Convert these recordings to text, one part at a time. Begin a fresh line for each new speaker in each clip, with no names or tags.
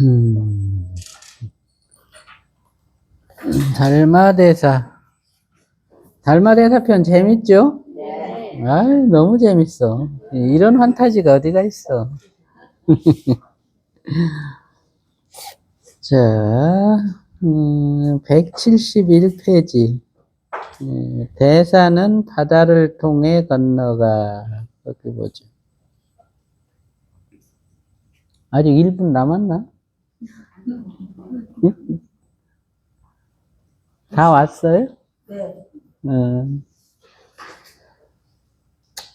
음, 달마대사. 달마대사 편 재밌죠?
네.
아, 너무 재밌어. 이런 환타지가 어디가 있어. 자, 171페이지. 대사는 바다를 통해 건너가. 어떻게 보죠? 아직 1분 남았나? 응? 다 왔어요?
네.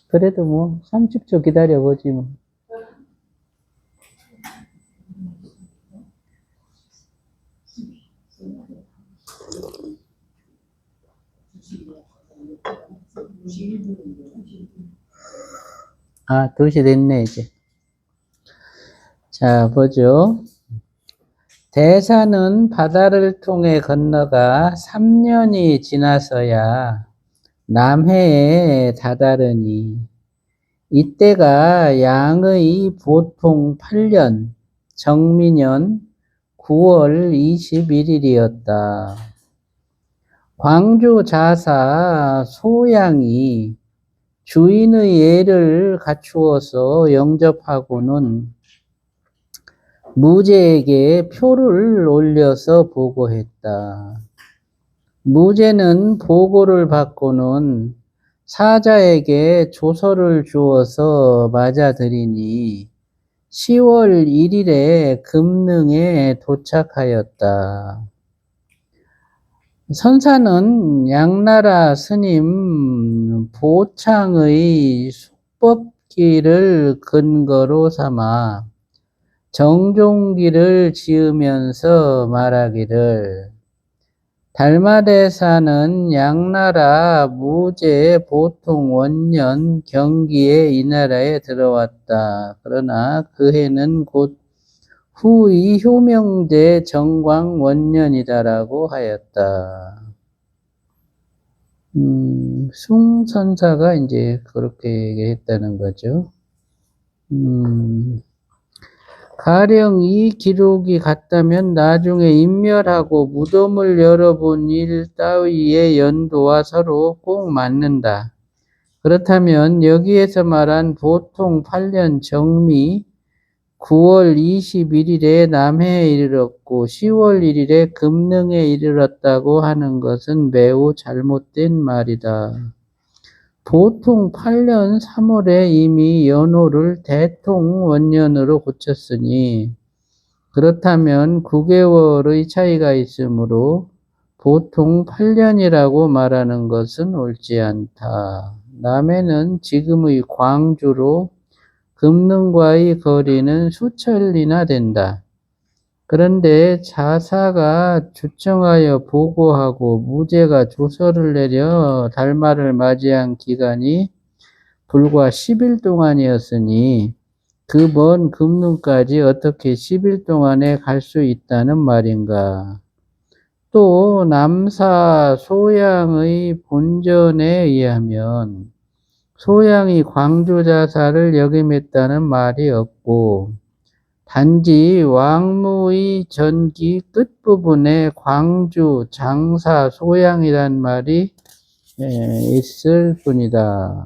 그래도 뭐, 30초 기다려보지 뭐. 아, 2시 됐네, 이제. 자, 보죠. 대사는 바다를 통해 건너가 3년이 지나서야 남해에 다다르니 이때가 양의 보통 8년 정미년 9월 21일이었다. 광주 자사 소양이 주인의 예를 갖추어서 영접하고는 무제에게 표를 올려서 보고했다. 무제는 보고를 받고는 사자에게 조서를 주어서 맞아들이니 10월 1일에 금능에 도착하였다. 선사는 양나라 스님 보창의 숙법기를 근거로 삼아 정종기를 지으면서 말하기를 달마대사는 양나라 무제 보통 원년 경기에 이 나라에 들어왔다. 그러나 그 해는 곧 후이 효명제 정광 원년이다라고 하였다. 숭선사가 이제 그렇게 얘기했다는 거죠. 가령 이 기록이 같다면 나중에 인멸하고 무덤을 열어본 일 따위의 연도와 서로 꼭 맞는다. 그렇다면 여기에서 말한 보통 8년 정미 9월 21일에 남해에 이르렀고 10월 1일에 금능에 이르렀다고 하는 것은 매우 잘못된 말이다. 보통 8년 3월에 이미 연호를 대통 원년으로 고쳤으니 그렇다면 9개월의 차이가 있으므로 보통 8년이라고 말하는 것은 옳지 않다. 남해는 지금의 광주로 금능과의 거리는 수천리나 된다. 그런데 자사가 주청하여 보고하고 무제가 조서를 내려 달마를 맞이한 기간이 불과 10일 동안이었으니 그 먼 금능까지 어떻게 10일 동안에 갈 수 있다는 말인가. 또 남사 소양의 본전에 의하면 소양이 광주자사를 역임했다는 말이 없고 단지 왕무의 전기 끝부분에 광주 장사 소양이란 말이 있을 뿐이다.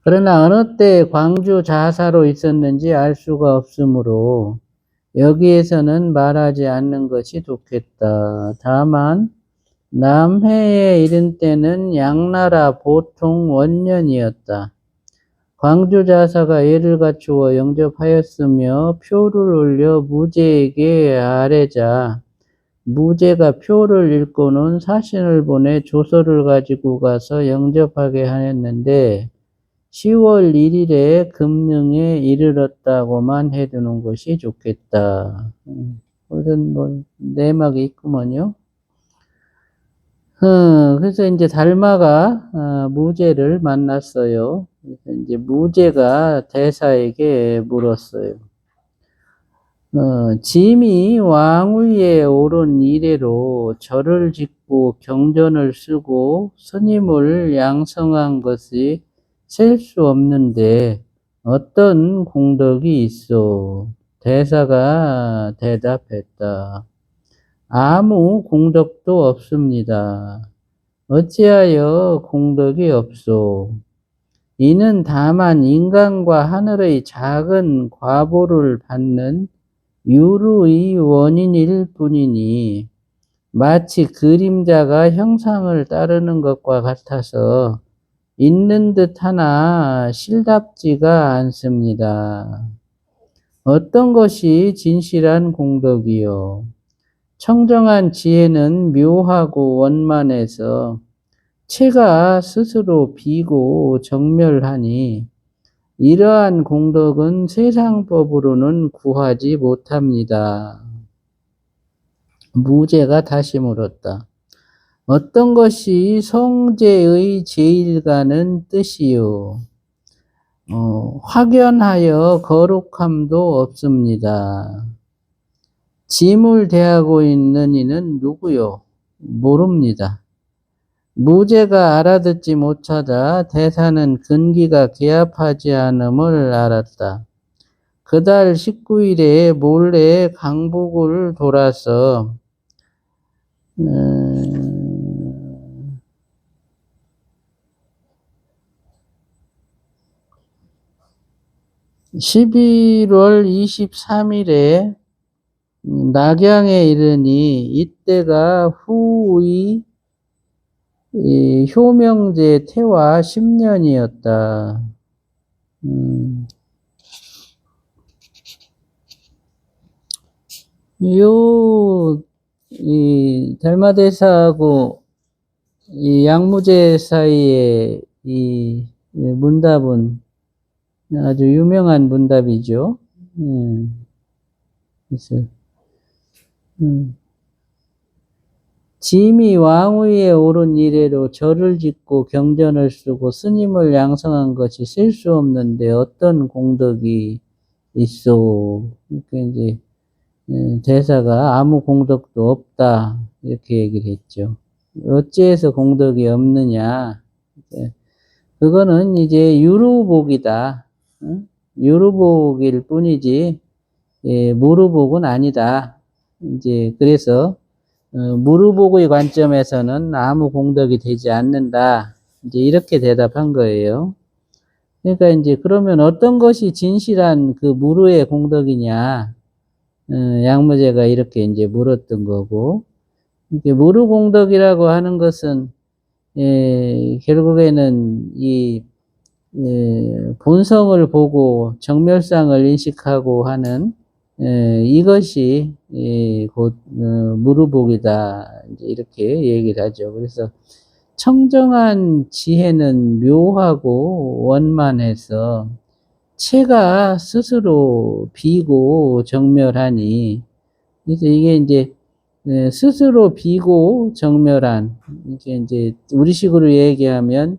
그러나 어느 때 광주 자사로 있었는지 알 수가 없으므로 여기에서는 말하지 않는 것이 좋겠다. 다만 남해에 이른 때는 양나라 보통 원년이었다. 광주 자사가 예를 갖추어 영접하였으며 표를 올려 무제에게 아뢰자 무제가 표를 읽고는 사신을 보내 조서를 가지고 가서 영접하게 하였는데 10월 1일에 금능에 이르렀다고만 해두는 것이 좋겠다. 무슨 뭐 내막이 있구먼요. 그래서 이제 달마가 무제를 만났어요. 그래서 이제 무제가 대사에게 물었어요. 짐이 왕위에 오른 이래로 절을 짓고 경전을 쓰고 스님을 양성한 것이 셀 수 없는데 어떤 공덕이 있어? 대사가 대답했다. 아무 공덕도 없습니다. 어찌하여 공덕이 없소? 이는 다만 인간과 하늘의 작은 과보를 받는 유루의 원인일 뿐이니 마치 그림자가 형상을 따르는 것과 같아서 있는 듯 하나 실답지가 않습니다. 어떤 것이 진실한 공덕이요? 청정한 지혜는 묘하고 원만해서 체가 스스로 비고 정멸하니 이러한 공덕은 세상법으로는 구하지 못합니다. 무제가 다시 물었다. 어떤 것이 성제의 제일가는 뜻이요? 확연하여 거룩함도 없습니다. 짐을 대하고 있는 이는 누구요? 모릅니다. 무제가 알아듣지 못하자 대사는 근기가 개합하지 않음을 알았다. 그달 19일에 몰래 강북을 돌아서 11월 23일에 낙양에 이르니 이때가 후의 효명제 태화 10년이었다. 이 달마대사하고 이 양무제 사이에 이 문답은 아주 유명한 문답이죠. 그래서 짐이 왕위에 오른 이래로 절을 짓고 경전을 쓰고 스님을 양성한 것이 셀 수 없는데 어떤 공덕이 있어? 그러니까 이제 대사가 아무 공덕도 없다 이렇게 얘기를 했죠. 어찌해서 공덕이 없느냐? 그거는 이제 유루복이다. 유루복일 뿐이지 무루복은 아니다. 이제 그래서 무루복의 관점에서는 아무 공덕이 되지 않는다. 이제 이렇게 대답한 거예요. 그러니까 이제 그러면 어떤 것이 진실한 그 무루의 공덕이냐? 양무제가 이렇게 이제 물었던 거고, 이렇게 무루 공덕이라고 하는 것은 결국에는 이 본성을 보고 정멸상을 인식하고 하는 이것이 곧 무루복이다 이렇게 얘기를 하죠. 그래서 청정한 지혜는 묘하고 원만해서 체가 스스로 비고 정멸하니 그래서 이게 이제 스스로 비고 정멸한 이제 우리식으로 얘기하면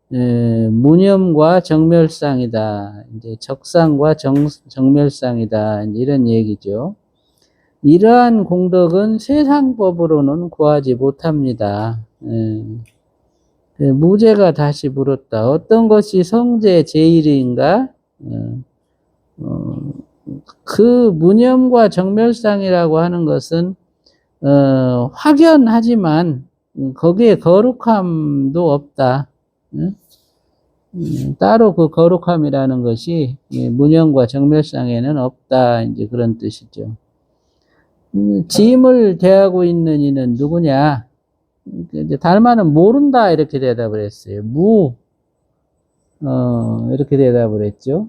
무념과 정멸상이다. 이제 적상과 정멸상이다. 이런 얘기죠. 이러한 공덕은 세상법으로는 구하지 못합니다. 무제가 다시 물었다. 어떤 것이 성제 제일인가? 그 무념과 정멸상이라고 하는 것은 확연하지만 거기에 거룩함도 없다. 따로 그 거룩함이라는 것이 무념과 정멸상에는 없다. 이제 그런 뜻이죠. 짐을 대하고 있는 이는 누구냐? 이제 달마는 모른다 이렇게 대답을 했어요. 이렇게 대답을 했죠.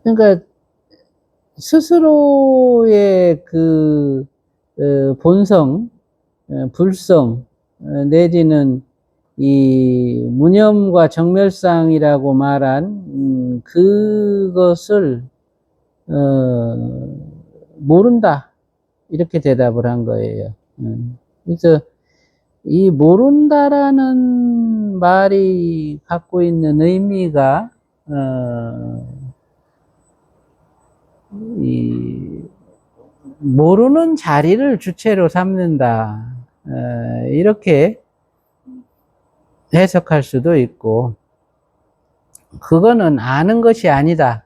그러니까 스스로의 그 본성, 불성 내지는 이 무념과 정멸상이라고 말한 그것을 모른다 이렇게 대답을 한 거예요. 그래서 이 모른다라는 말이 갖고 있는 의미가 이 모르는 자리를 주체로 삼는다 이렇게 해석할 수도 있고 그거는 아는 것이 아니다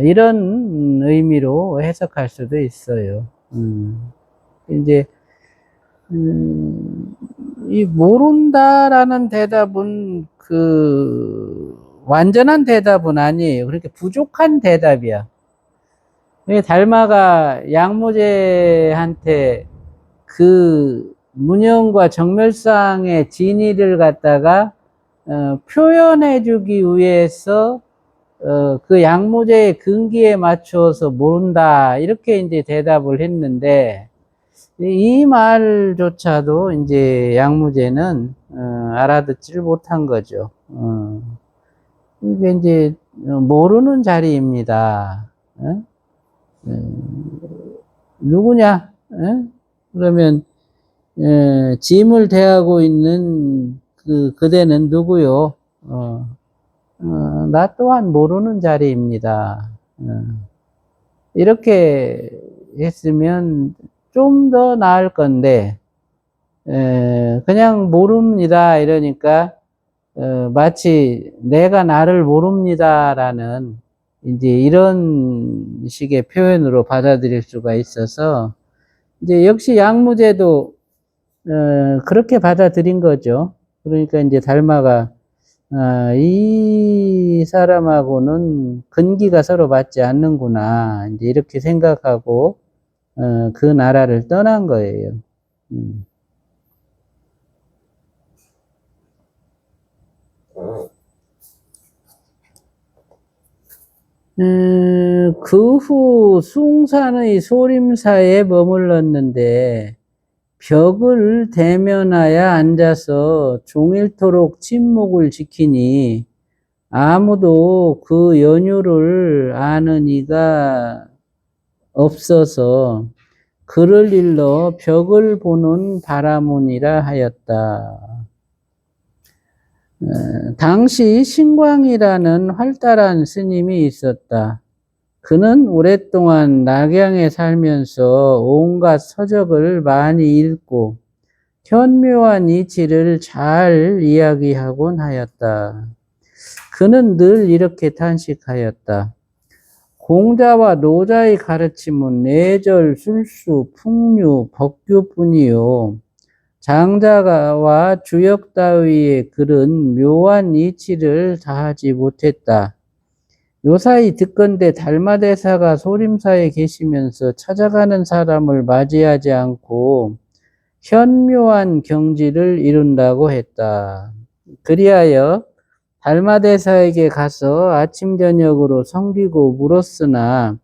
이런 의미로 해석할 수도 있어요. 이제, 이 모른다라는 대답은 완전한 대답은 아니에요. 그렇게 부족한 대답이야. 달마가 양무제한테 문영과 정멸상의 진위를 갖다가 표현해주기 위해서 양무제의 근기에 맞추어서 모른다 이렇게 이제 대답을 했는데 이 말조차도 이제 양무제는 알아듣지를 못한 거죠. 이게 이제 모르는 자리입니다. 누구냐? 그러면 짐을 대하고 있는 그대는 누구요? 나 또한 모르는 자리입니다. 이렇게 했으면 좀 더 나을 건데 그냥 모릅니다 이러니까 마치 내가 나를 모릅니다라는 이제 이런 식의 표현으로 받아들일 수가 있어서 이제 역시 양무제도 그렇게 받아들인 거죠. 그러니까 이제 달마가 이 사람하고는 근기가 서로 맞지 않는구나 이제 이렇게 생각하고 그 나라를 떠난 거예요. 그 후 숭산의 소림사에 머물렀는데 벽을 대면하여 앉아서 종일토록 침묵을 지키니 아무도 그 연유를 아는 이가 없어서 그를 일러 벽을 보는 바라문이라 하였다. 당시 신광이라는 활달한 스님이 있었다. 그는 오랫동안 낙양에 살면서 온갖 서적을 많이 읽고 현묘한 이치를 잘 이야기하곤 하였다. 그는 늘 이렇게 탄식하였다. 공자와 노자의 가르침은 내절, 술수, 풍류, 법규뿐이요. 장자와 주역 따위의 글은 묘한 이치를 다하지 못했다. 요사이 듣건대 달마대사가 소림사에 계시면서 찾아가는 사람을 맞이하지 않고 현묘한 경지를 이룬다고 했다. 그리하여 달마대사에게 가서 아침 저녁으로 섬기고 물었으나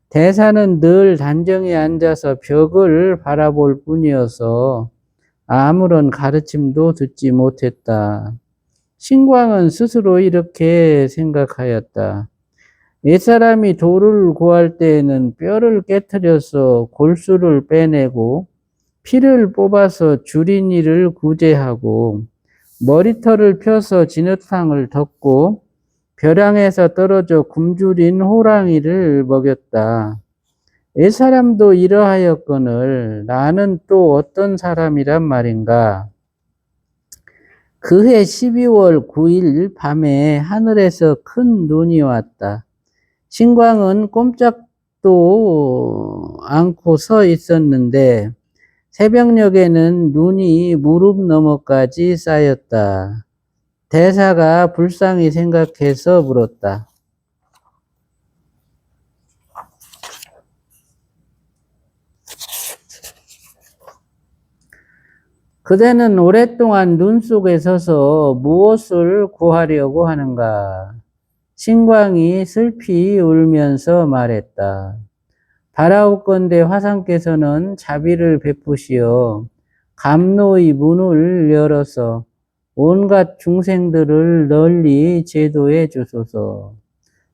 대사는 늘 단정히 앉아서 벽을 바라볼 뿐이어서 아무런 가르침도 듣지 못했다. 신광은 스스로 이렇게 생각하였다. 옛사람이 돌을 구할 때에는 뼈를 깨트려서 골수를 빼내고 피를 뽑아서 주린이를 구제하고 머리털을 펴서 진흙탕을 덮고 벼랑에서 떨어져 굶주린 호랑이를 먹였다. 옛사람도 이러하였거늘 나는 또 어떤 사람이란 말인가. 그해 12월 9일 밤에 하늘에서 큰 눈이 왔다. 신광은 꼼짝도 않고 서 있었는데 새벽녘에는 눈이 무릎 너머까지 쌓였다. 대사가 불쌍히 생각해서 물었다. 그대는 오랫동안 눈 속에 서서 무엇을 구하려고 하는가? 신광이 슬피 울면서 말했다. 바라옵건대 화상께서는 자비를 베푸시어 감로의 문을 열어서 온갖 중생들을 널리 제도해 주소서.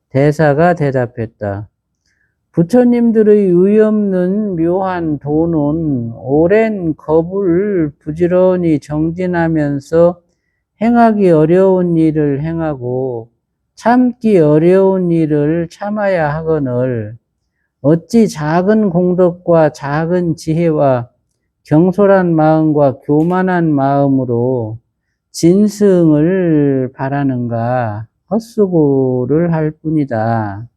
대사가 대답했다. 부처님들의 의없는 묘한 도는 오랜 겁을 부지런히 정진하면서 행하기 어려운 일을 행하고 참기 어려운 일을 참아야 하거늘 어찌 작은 공덕과 작은 지혜와 경솔한 마음과 교만한 마음으로 진승을 바라는가 헛수고를 할 뿐이다.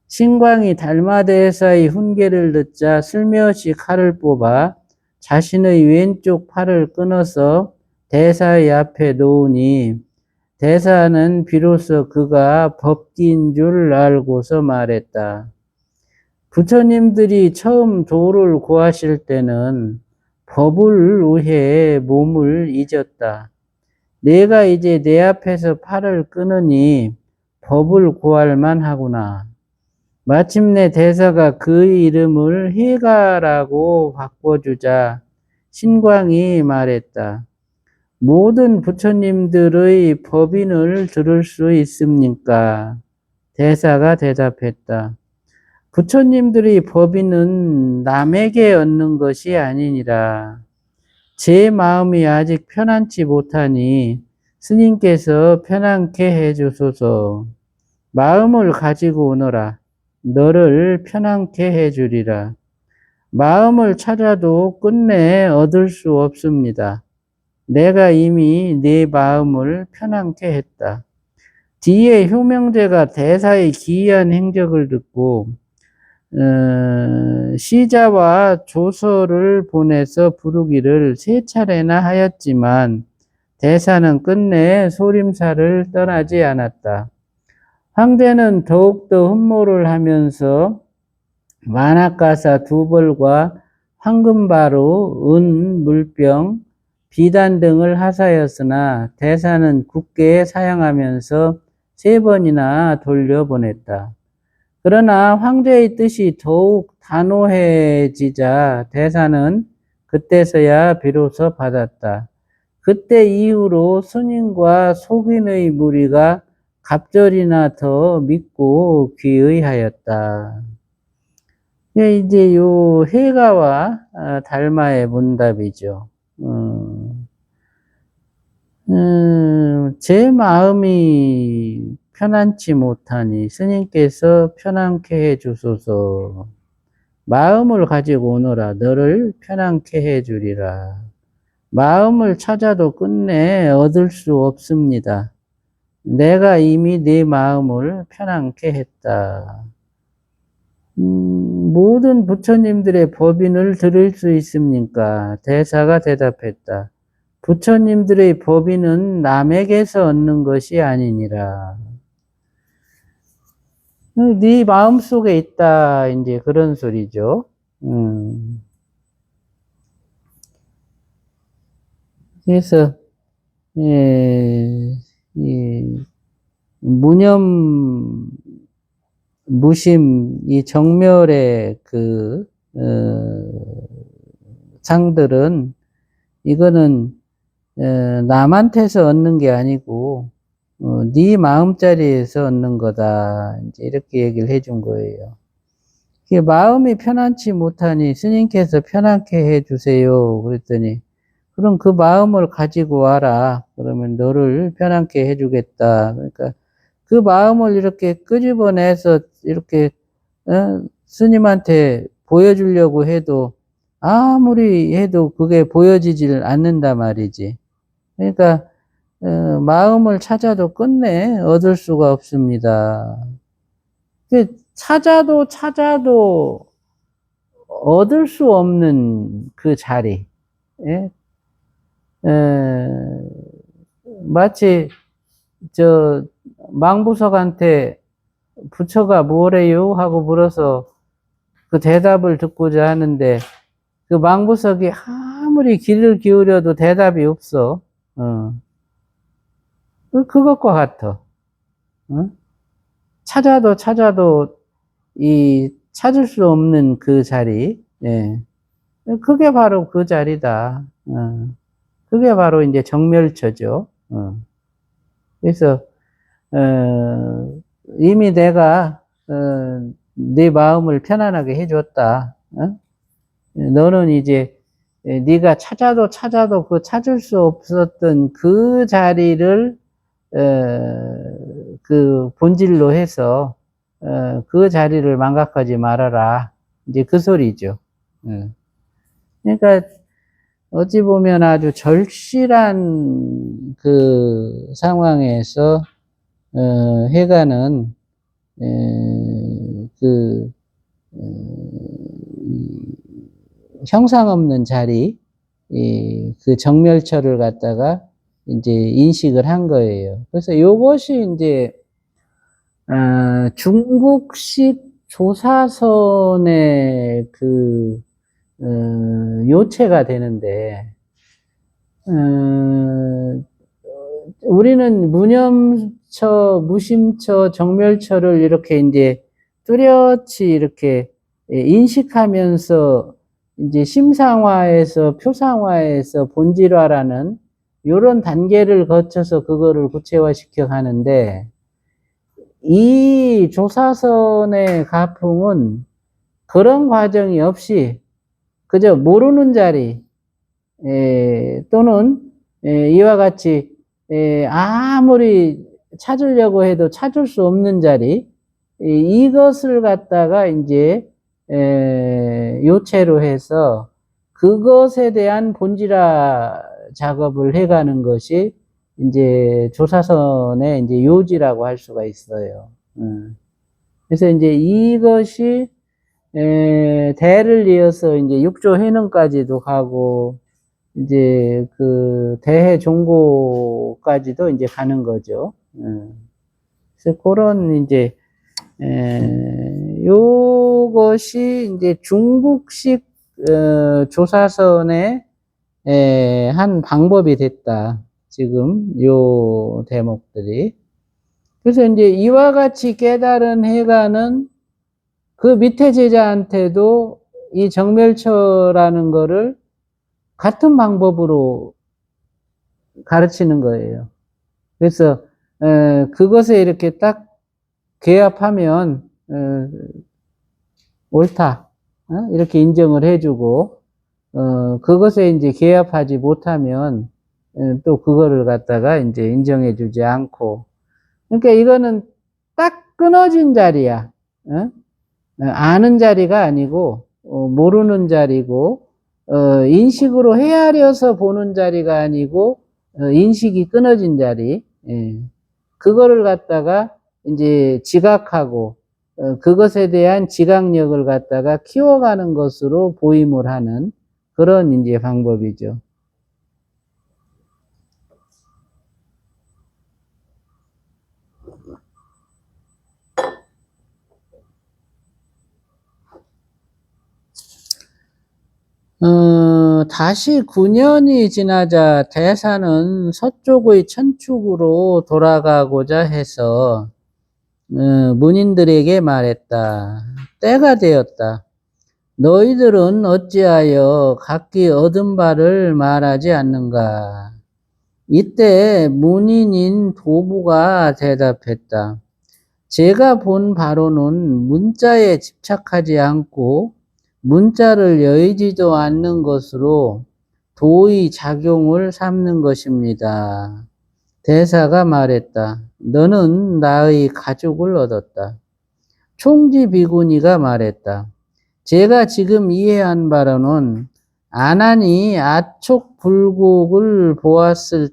신광이 달마대사의 훈계를 듣자 슬며시 칼을 뽑아 자신의 왼쪽 팔을 끊어서 대사의 앞에 놓으니 대사는 비로소 그가 법기인 줄 알고서 말했다. 부처님들이 처음 도를 구하실 때는 법을 위해 몸을 잊었다. 내가 이제 내 앞에서 팔을 끊으니 법을 구할 만하구나. 마침내 대사가 그의 이름을 해가라고 바꿔주자 신광이 말했다. 모든 부처님들의 법인을 들을 수 있습니까? 대사가 대답했다. 부처님들의 법인은 남에게 얻는 것이 아니니라. 제 마음이 아직 편안치 못하니 스님께서 편안케 해주소서. 마음을 가지고 오너라. 너를 편안케 해주리라. 마음을 찾아도 끝내 얻을 수 없습니다. 내가 이미 내 마음을 편안케 했다. 뒤에 효명제가 대사의 기이한 행적을 듣고 시자와 조서를 보내서 부르기를 3차례나 하였지만 대사는 끝내 소림사를 떠나지 않았다. 황제는 더욱더 흠모를 하면서 만학가사 2벌과 황금바로, 은, 물병, 비단 등을 하사였으나 대사는 굳게 사양하면서 3번이나 돌려보냈다. 그러나 황제의 뜻이 더욱 단호해지자 대사는 그때서야 비로소 받았다. 그때 이후로 스님과 속인의 무리가 갑절이나 더 믿고 귀의하였다. 이제 요 해가와 달마의 문답이죠. 제 마음이 편안치 못하니 스님께서 편안케 해주소서. 마음을 가지고 오너라. 너를 편안케 해주리라. 마음을 찾아도 끝내 얻을 수 없습니다. 내가 이미 내 마음을 편안케 했다. 모든 부처님들의 법인을 들을 수 있습니까? 대사가 대답했다. 부처님들의 법인은 남에게서 얻는 것이 아니니라. 네 마음속에 있다, 이제 그런 소리죠. 그래서 이 무념, 무심, 이 정멸의 그 상들은 이거는 남한테서 얻는 게 아니고 네 마음자리에서 얻는 거다. 이제 이렇게 얘기를 해준 거예요. 마음이 편안치 못하니 스님께서 편안케 해주세요. 그랬더니 그럼 그 마음을 가지고 와라. 그러면 너를 편안케 해주겠다. 그러니까 그 마음을 이렇게 끄집어내서 이렇게 스님한테 보여주려고 해도 아무리 해도 그게 보여지질 않는단 말이지. 그러니까 마음을 찾아도 끝내 얻을 수가 없습니다. 찾아도 얻을 수 없는 그 자리. 예? 마치 망부석한테 부처가 뭐래요? 하고 물어서 그 대답을 듣고자 하는데 그 망부석이 아무리 귀를 기울여도 대답이 없어. 그것과 같아. 찾아도 찾을 수 없는 그 자리. 예. 그게 바로 그 자리다. 그게 바로 이제 정멸처죠. 그래서 이미 내가 네 마음을 편안하게 해줬다. 너는 이제 네가 찾아도 그 찾을 수 없었던 그 자리를 그 본질로 해서 그 자리를 망각하지 말아라. 이제 그 소리죠. 그러니까 어찌 보면 아주 절실한 그 상황에서 해가는 그 그, 형상 없는 자리, 그 정멸처를 갖다가 이제 인식을 한 거예요. 그래서 요것이 이제, 중국식 조사선의 그, 요체가 되는데, 우리는 무념처, 무심처, 정멸처를 이렇게 이제 뚜렷이 이렇게 인식하면서 이제 심상화에서 표상화에서 본질화라는 이런 단계를 거쳐서 그거를 구체화시켜 가는데, 이 조사선의 가풍은 그런 과정이 없이 그저 모르는 자리, 또는 이와 같이 아무리 찾으려고 해도 찾을 수 없는 자리, 이것을 갖다가 이제 요체로 해서 그것에 대한 본질화 작업을 해가는 것이 이제 조사선의 이제 요지라고 할 수가 있어요. 그래서 이제 이것이 대를 이어서 이제 육조 해능까지도 가고, 이제 그 대해 종고까지도 이제 가는 거죠. 그래서 그런 이제 요것이 이제 중국식 조사선의 한 방법이 됐다. 지금 요 대목들이. 그래서 이제 이와 같이 깨달은 해가는 그 밑에 제자한테도 이 정멸처라는 거를 같은 방법으로 가르치는 거예요. 그래서 그것에 이렇게 딱 개합하면 옳다, 이렇게 인정을 해주고, 그것에 이제 개합하지 못하면 또 그거를 갖다가 이제 인정해주지 않고. 그러니까 이거는 딱 끊어진 자리야. 아는 자리가 아니고 모르는 자리고, 인식으로 헤아려서 보는 자리가 아니고 인식이 끊어진 자리. 그거를 갖다가 이제 지각하고 그것에 대한 지각력을 갖다가 키워가는 것으로 보임을 하는 그런 이제 방법이죠. 다시 9년이 지나자 대사는 서쪽의 천축으로 돌아가고자 해서 문인들에게 말했다. 때가 되었다. 너희들은 어찌하여 각기 얻은 바를 말하지 않는가? 이때 문인인 도부가 대답했다. 제가 본 바로는 문자에 집착하지 않고 문자를 여의지도 않는 것으로 도의 작용을 삼는 것입니다. 대사가 말했다. 너는 나의 가족을 얻었다. 총지 비구니가 말했다. 제가 지금 이해한 바로는 아난이 아촉불곡을 보았을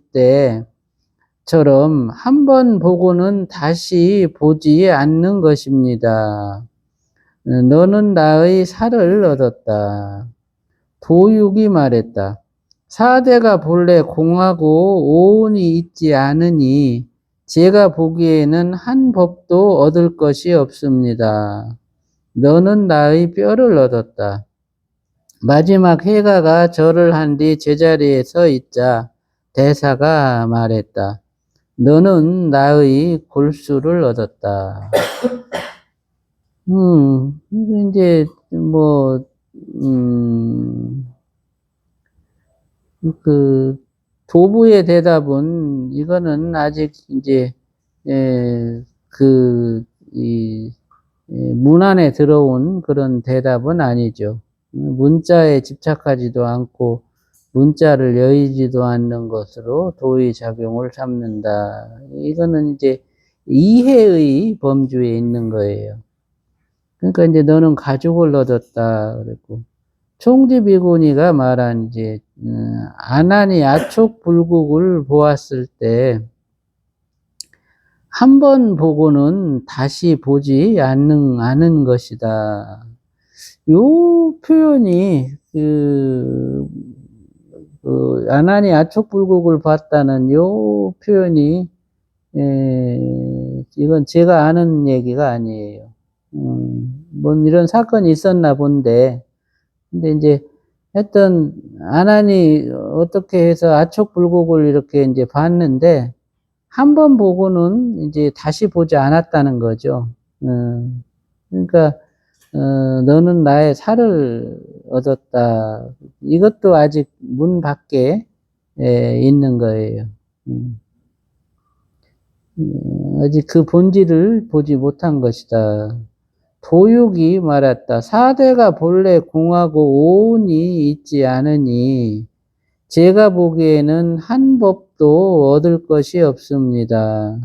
때처럼 한 번 보고는 다시 보지 않는 것입니다. 너는 나의 살을 얻었다. 도육이 말했다. 사대가 본래 공하고 오운이 있지 않으니 제가 보기에는 한 법도 얻을 것이 없습니다. 너는 나의 뼈를 얻었다. 마지막 해가가 절을 한 뒤 제자리에 서 있자 대사가 말했다. 너는 나의 골수를 얻었다. 이제 뭐 그 도부의 대답은 이거는 아직 이제 이 문안에 들어온 그런 대답은 아니죠. 문자에 집착하지도 않고 문자를 여의지도 않는 것으로 도의 작용을 삼는다. 이거는 이제 이해의 범주에 있는 거예요. 그러니까 이제 너는 가족을 얻었다 그랬고, 총지 비구니가 말한 이제 아난이 아촉불국을 보았을 때 한 번 보고는 다시 보지 않는 것이다. 요 표현이 아나니 아촉불국을 봤다는 요 표현이 이건 제가 아는 얘기가 아니에요. 뭔 이런 사건이 있었나 본데, 근데 이제 하여튼 아나니 어떻게 해서 아촉불국을 이렇게 이제 봤는데 한 번 보고는 이제 다시 보지 않았다는 거죠. 그러니까 너는 나의 살을 얻었다. 이것도 아직 문 밖에 있는 거예요. 아직 그 본질을 보지 못한 것이다. 도육이 말했다. 사대가 본래 공하고 오운이 있지 않으니 제가 보기에는 한 법도 얻을 것이 없습니다.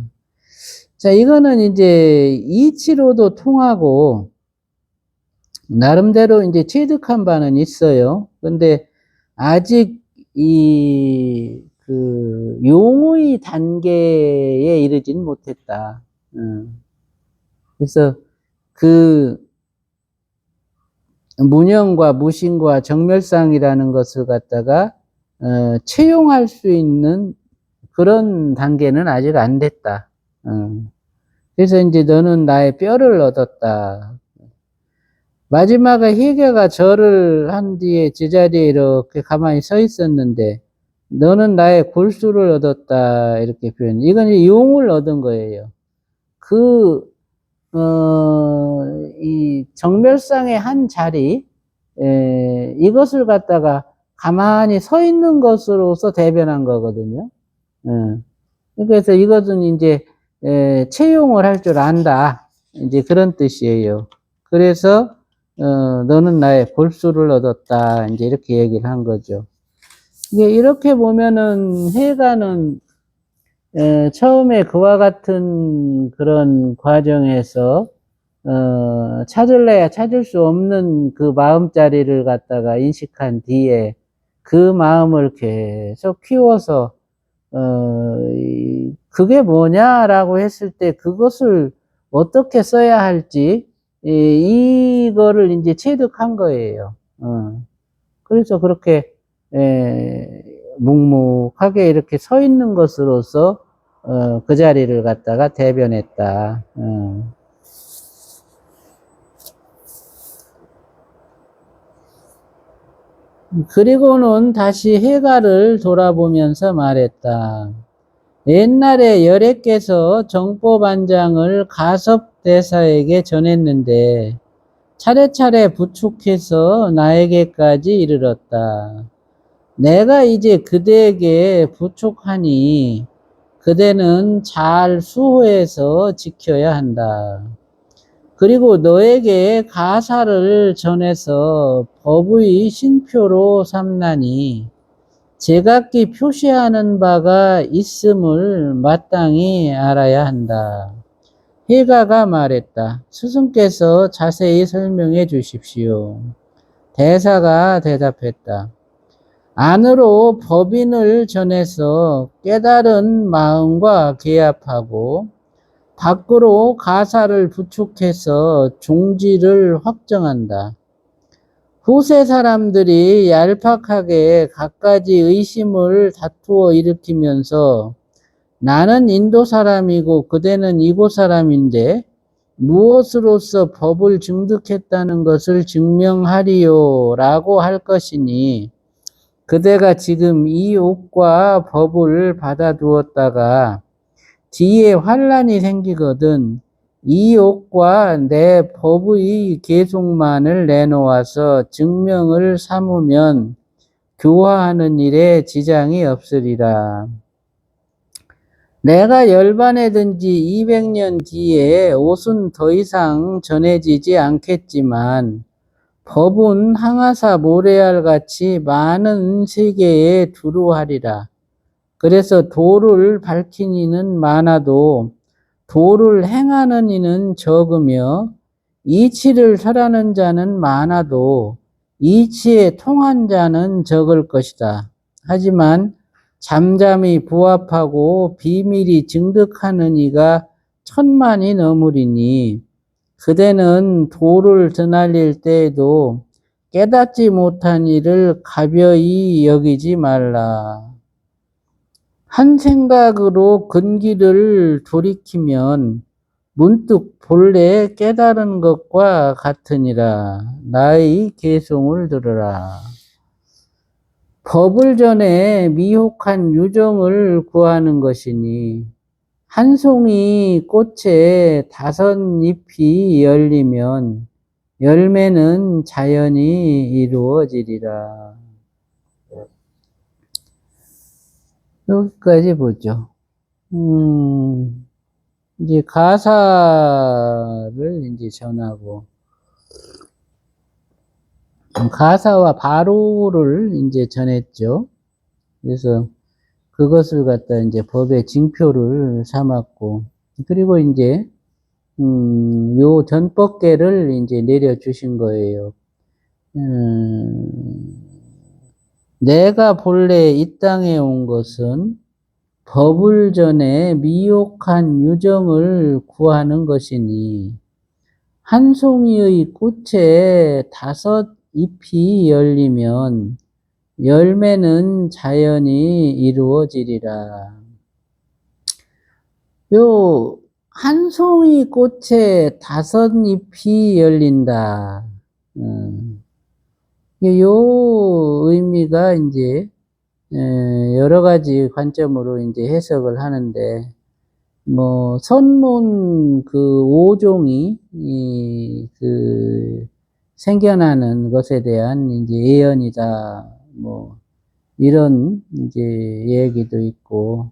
자, 이거는 이제 이치로도 통하고 나름대로 이제 체득한 바는 있어요. 근데 아직 용의 단계에 이르진 못했다. 그래서 그 문영과 무신과 정멸상이라는 것을 갖다가 채용할 수 있는 그런 단계는 아직 안 됐다. 그래서 이제 너는 나의 뼈를 얻었다. 마지막에 희계가 절을 한 뒤에 제자리에 이렇게 가만히 서 있었는데 너는 나의 골수를 얻었다 이렇게 표현. 이건 용을 얻은 거예요. 이 정멸상의 한 자리 이것을 갖다가 가만히 서 있는 것으로서 대변한 거거든요. 그래서 이것은 이제 채용을 할 줄 안다. 이제 그런 뜻이에요. 그래서 너는 나의 골수를 얻었다. 이제 이렇게 얘기를 한 거죠. 이게 이렇게 보면은 해가는 처음에 그와 같은 그런 과정에서 찾을래야 찾을 수 없는 그 마음자리를 갖다가 인식한 뒤에 그 마음을 계속 키워서 그게 뭐냐라고 했을 때 그것을 어떻게 써야 할지 이거를 이제 체득한 거예요. 그래서 그렇게 묵묵하게 이렇게 서 있는 것으로서 그 자리를 갖다가 대변했다. 그리고는 다시 해가를 돌아보면서 말했다. 옛날에 열애께서 정법안장을 가섭대사에게 전했는데 차례차례 부축해서 나에게까지 이르렀다. 내가 이제 그대에게 부축하니 그대는 잘 수호해서 지켜야 한다. 그리고 너에게 가사를 전해서 법의 신표로 삼나니 제각기 표시하는 바가 있음을 마땅히 알아야 한다. 해가가 말했다. 스승께서 자세히 설명해 주십시오. 대사가 대답했다. 안으로 법인을 전해서 깨달은 마음과 계합하고 밖으로 가사를 부축해서 종지를 확정한다. 후세 사람들이 얄팍하게 갖가지 의심을 다투어 일으키면서 나는 인도 사람이고 그대는 이곳 사람인데 무엇으로서 법을 증득했다는 것을 증명하리요 라고 할 것이니 그대가 지금 이 옥과 법을 받아두었다가 뒤에 환란이 생기거든 이 옥과 내 법의 계속만을 내놓아서 증명을 삼으면 교화하는 일에 지장이 없으리라. 내가 열반에든지 200년 뒤에 옷은 더 이상 전해지지 않겠지만 법은 항아사 모래알 같이 많은 세계에 두루하리라. 그래서 도를 밝힌 이는 많아도 도를 행하는 이는 적으며 이치를 설하는 자는 많아도 이치에 통한 자는 적을 것이다. 하지만 잠잠히 부합하고 비밀이 증득하는 이가 천만이 넘으리니 그대는 도를 드날릴 때에도 깨닫지 못한 일을 가벼이 여기지 말라. 한 생각으로 근기를 돌이키면 문득 본래 깨달은 것과 같으니라. 나의 계송을 들으라. 법을 전에 미혹한 유정을 구하는 것이니 한 송이 꽃에 5잎이 열리면 열매는 자연히 이루어지리라. 여기까지 보죠. 이제 가사를 이제 전하고, 가사와 바로를 이제 전했죠. 그래서 그것을 갖다 이제 법의 징표를 삼았고, 그리고 이제, 요 전법계를 이제 내려주신 거예요. 내가 본래 이 땅에 온 것은 법을 전에 미혹한 유정을 구하는 것이니 한 송이의 꽃에 5잎이 열리면 열매는 자연히 이루어지리라. 요 한 송이 꽃에 5잎이 열린다. 요 의미가 이제 여러 가지 관점으로 이제 해석을 하는데, 뭐 선문 그 5종이 그 생겨나는 것에 대한 이제 예언이다. 뭐 이런 이제 얘기도 있고,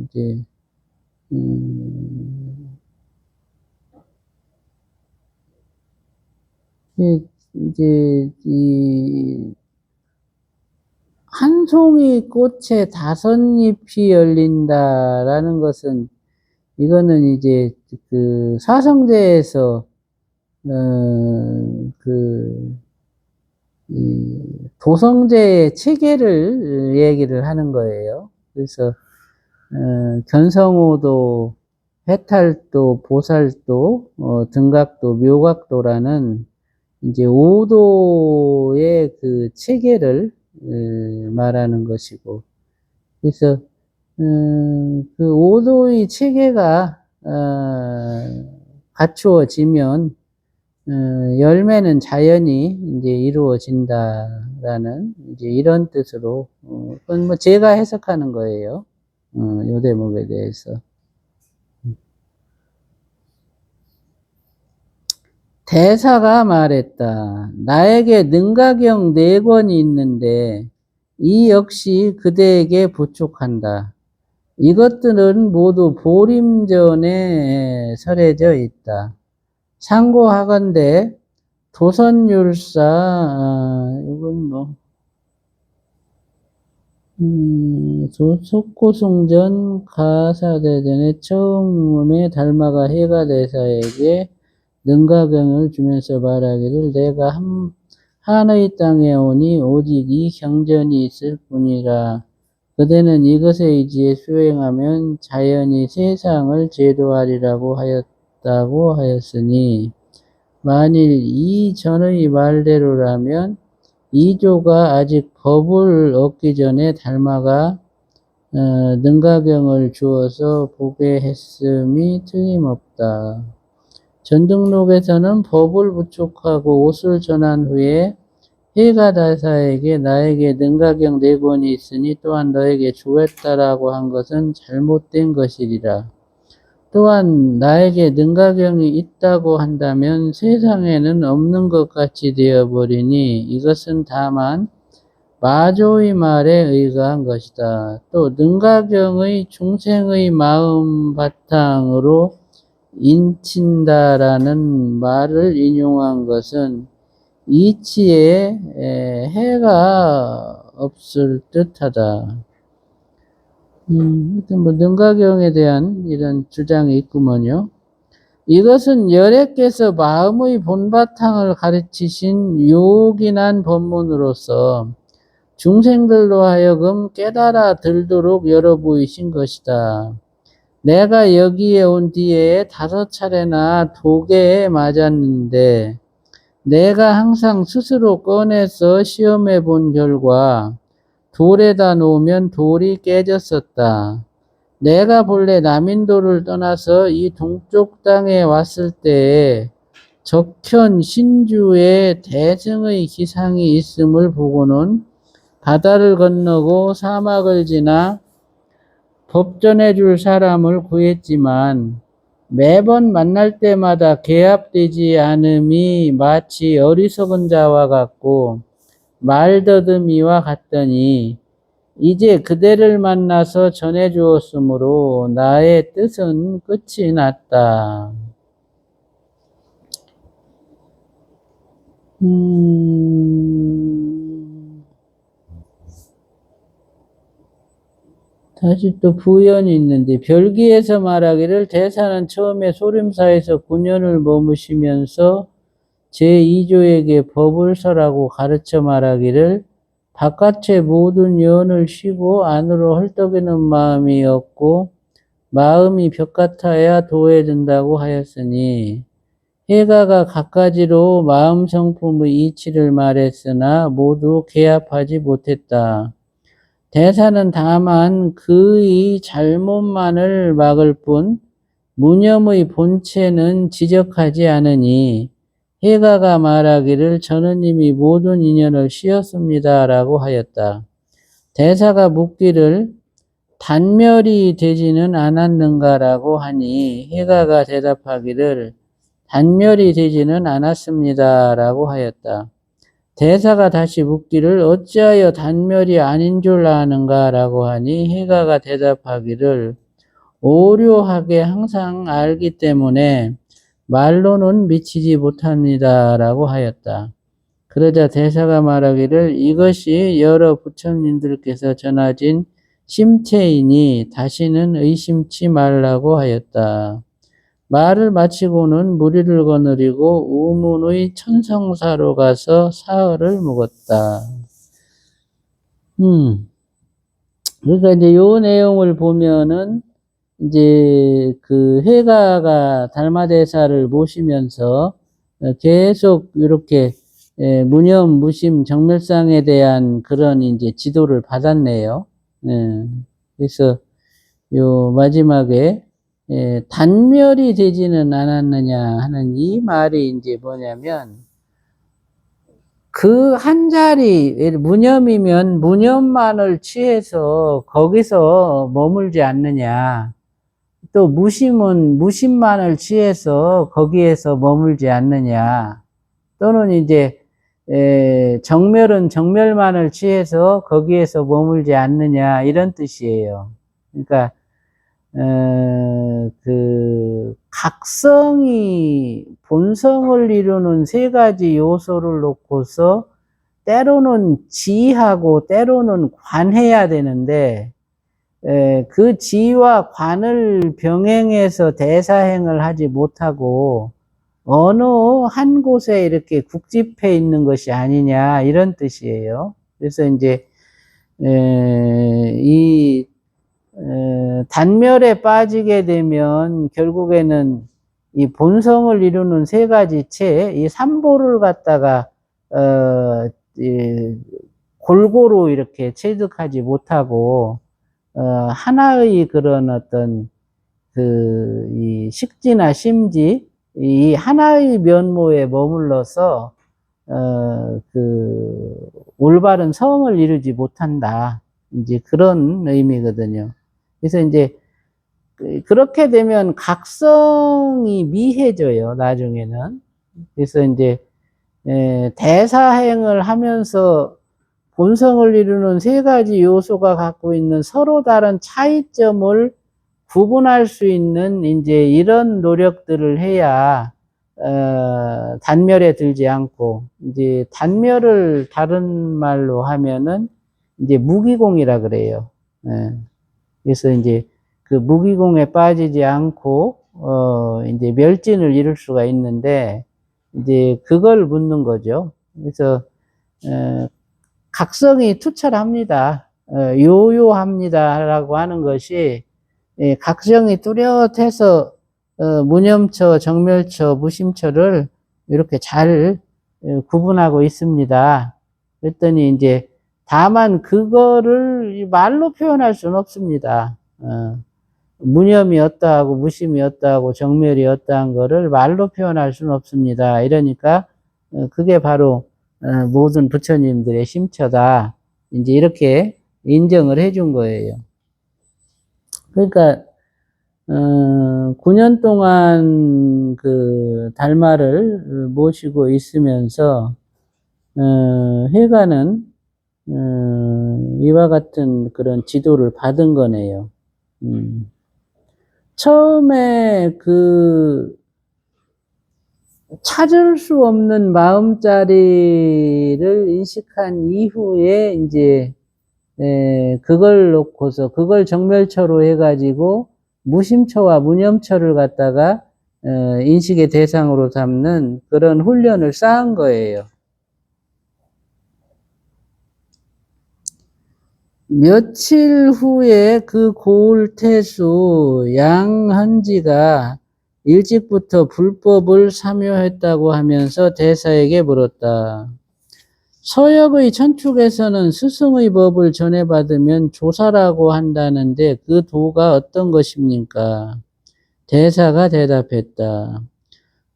이제 이제 이 한 송이 꽃에 5잎이 열린다라는 것은, 이거는 이제 그 사성제에서 그 도성제의 체계를 얘기를 하는 거예요. 그래서 견성오도, 해탈도, 보살도, 등각도, 묘각도라는 이제 5도의 그 체계를 말하는 것이고, 그래서 그 5도의 체계가 갖추어지면 열매는 자연히 이제 이루어진다라는 이제 이런 뜻으로, 그건 뭐 제가 해석하는 거예요. 요 대목에 대해서. 대사가 말했다. 나에게 능가경 4권이 있는데 이 역시 그대에게 부족한다. 이것들은 모두 보림전에 설해져 있다. 상고하건대 도선율사, 이건 뭐 속고승전 가사대전의 처음에 달마가 해가대사에게 능가경을 주면서 말하기를, 내가 한의 땅에 오니 오직 이 경전이 있을 뿐이라. 그대는 이것에 의지해 수행하면 자연히 세상을 제도하리라고 하였다고 하였으니, 만일 이 전의 말대로라면 이조가 아직 법을 얻기 전에 달마가 능가경을 주어서 보게 했음이 틀림없다. 전등록에서는 법을 부축하고 옷을 전한 후에 해가다사에게 나에게 능가경 4권이 있으니 또한 너에게 주었다라고 한 것은 잘못된 것이리라. 또한 나에게 능가경이 있다고 한다면 세상에는 없는 것 같이 되어버리니 이것은 다만 마조의 말에 의거한 것이다. 또 능가경의 중생의 마음 바탕으로 인친다라는 말을 인용한 것은 이치에 해가 없을 듯하다. 하여튼 뭐 능가경에 대한 이런 주장이 있구먼요. 이것은 열애께서 마음의 본바탕을 가르치신 요긴한 법문으로서 중생들로 하여금 깨달아 들도록 열어 보이신 것이다. 내가 여기에 온 뒤에 5차례나 독에 맞았는데 내가 항상 스스로 꺼내서 시험해 본 결과 돌에다 놓으면 돌이 깨졌었다. 내가 본래 남인도를 떠나서 이 동쪽 땅에 왔을 때에 적현 신주에 대승의 기상이 있음을 보고는 바다를 건너고 사막을 지나 법전해 줄 사람을 구했지만 매번 만날 때마다 개합되지 않음이 마치 어리석은 자와 같고 말더듬이와 같더니 이제 그대를 만나서 전해 주었으므로 나의 뜻은 끝이 났다. 다시 또 부연이 있는데 별기에서 말하기를 대사는 처음에 소림사에서 9년을 머무시면서 제2조에게 법을 설하고 가르쳐 말하기를 바깥의 모든 연을 쉬고 안으로 헐떡이는 마음이 없고 마음이 벽 같아야 도에 든다고 하였으니 해가가 갖가지로 마음 성품의 이치를 말했으나 모두 개합하지 못했다. 대사는 다만 그의 잘못만을 막을 뿐 무념의 본체는 지적하지 않으니 해가가 말하기를 저는 이미 모든 인연을 쉬었습니다 라고 하였다. 대사가 묻기를 단멸이 되지는 않았는가 라고 하니 해가가 대답하기를 단멸이 되지는 않았습니다 라고 하였다. 대사가 다시 묻기를 어찌하여 단멸이 아닌 줄 아는가 라고 하니 해가가 대답하기를 오묘하게 항상 알기 때문에 말로는 미치지 못합니다 라고 하였다. 그러자 대사가 말하기를 이것이 여러 부처님들께서 전하진 심체이니 다시는 의심치 말라고 하였다. 말을 마치고는 무리를 거느리고 우문의 천성사로 가서 사흘을 묵었다. 그러니까 이제 요 내용을 보면은 이제 그 해가가 달마대사를 모시면서 계속 이렇게 무념, 무심, 정멸상에 대한 그런 이제 지도를 받았네요. 그래서 요 마지막에 단멸이 되지는 않았느냐 하는 이 말이 이제 뭐냐면 그 한 자리, 무념이면 무념만을 취해서 거기서 머물지 않느냐. 또 무심은 무심만을 취해서 거기에서 머물지 않느냐. 또는 이제 정멸은 정멸만을 취해서 거기에서 머물지 않느냐 이런 뜻이에요. 그러니까 그 각성이 본성을 이루는 세 가지 요소를 놓고서 때로는 지하고 때로는 관해야 되는데 그 지와 관을 병행해서 대사행을 하지 못하고 어느 한 곳에 이렇게 국집해 있는 것이 아니냐 이런 뜻이에요. 그래서 이제 이 단멸에 빠지게 되면 결국에는 이 본성을 이루는 세 가지 체, 이 삼보를 갖다가 골고루 이렇게 체득하지 못하고 하나의 그런 어떤 이 식지나 심지 이 하나의 면모에 머물러서 올바른 성을 이루지 못한다. 이제 그런 의미거든요. 그래서 이제 그렇게 되면 각성이 미해져요, 나중에는. 그래서 이제 대사행을 하면서 본성을 이루는 세 가지 요소가 갖고 있는 서로 다른 차이점을 구분할 수 있는 이제 이런 노력들을 해야 단멸에 들지 않고 이제 단멸을 다른 말로 하면은 이제 무기공이라 그래요. 그래서 이제 그 무기공에 빠지지 않고 이제 멸진을 이룰 수가 있는데 이제 그걸 묻는 거죠. 그래서 각성이 투철합니다. 요요합니다라고 하는 것이 각성이 뚜렷해서 무념처, 정멸처, 무심처를 이렇게 잘 구분하고 있습니다. 그랬더니 이제 다만 그거를 말로 표현할 수는 없습니다. 무념이 어떠하고 무심이 어떠하고 정멸이 어떠한 거를 말로 표현할 수는 없습니다. 이러니까 그게 바로 모든 부처님들의 심처다. 이제 이렇게 인정을 해준 거예요. 그러니까 9년 동안 그 달마를 모시고 있으면서 회가는 이와 같은 그런 지도를 받은 거네요. 처음에 그 찾을 수 없는 마음자리를 인식한 이후에 이제 그걸 놓고서 그걸 정멸처로 해가지고 무심처와 무념처를 갖다가 인식의 대상으로 삼는 그런 훈련을 쌓은 거예요. 며칠 후에 그 고울태수 양헌지가 일찍부터 불법을 사묘했다고 하면서 대사에게 물었다. 서역의 천축에서는 스승의 법을 전해받으면 조사라고 한다는데 그 도가 어떤 것입니까? 대사가 대답했다.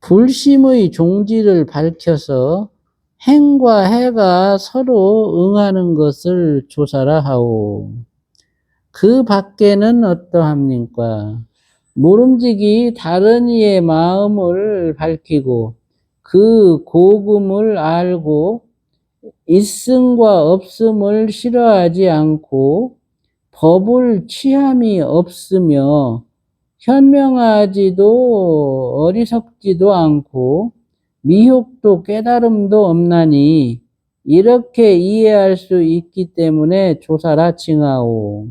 불심의 종지를 밝혀서 행과 해가 서로 응하는 것을 조사라 하오. 그 밖에는 어떠합니까? 모름지기 다른 이의 마음을 밝히고 그 고금을 알고 있음과 없음을 싫어하지 않고 법을 취함이 없으며 현명하지도 어리석지도 않고 미혹도 깨달음도 없나니 이렇게 이해할 수 있기 때문에 조사라 칭하오.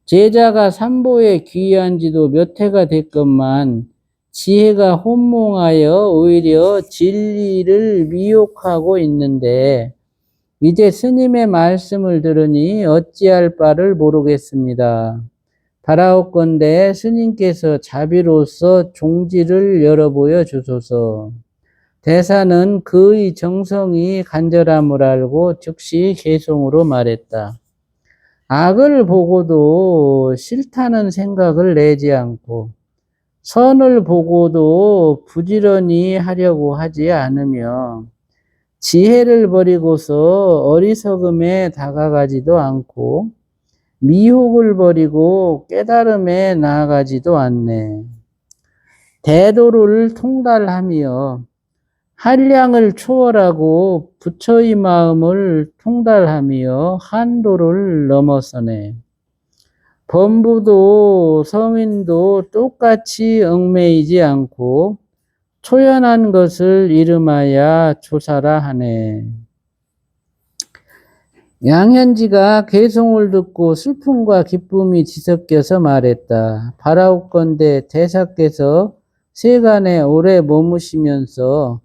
제자가 삼보에 귀의한 지도 몇 해가 됐건만 지혜가 혼몽하여 오히려 진리를 미혹하고 있는데 이제 스님의 말씀을 들으니 어찌할 바를 모르겠습니다. 바라옵건대 스님께서 자비로서 종지를 열어보여 주소서. 대사는 그의 정성이 간절함을 알고 즉시 개송으로 말했다. 악을 보고도 싫다는 생각을 내지 않고 선을 보고도 부지런히 하려고 하지 않으며 지혜를 버리고서 어리석음에 다가가지도 않고 미혹을 버리고 깨달음에 나아가지도 않네. 대도를 통달하며 한량을 초월하고 부처의 마음을 통달하며 한도를 넘어서네. 범부도 성인도 똑같이 얽매이지 않고 초연한 것을 이름하여 조사라 하네. 양현지가 개송을 듣고 슬픔과 기쁨이 뒤섞여서 말했다. 바라옵건대 대사께서 세간에 오래 머무시면서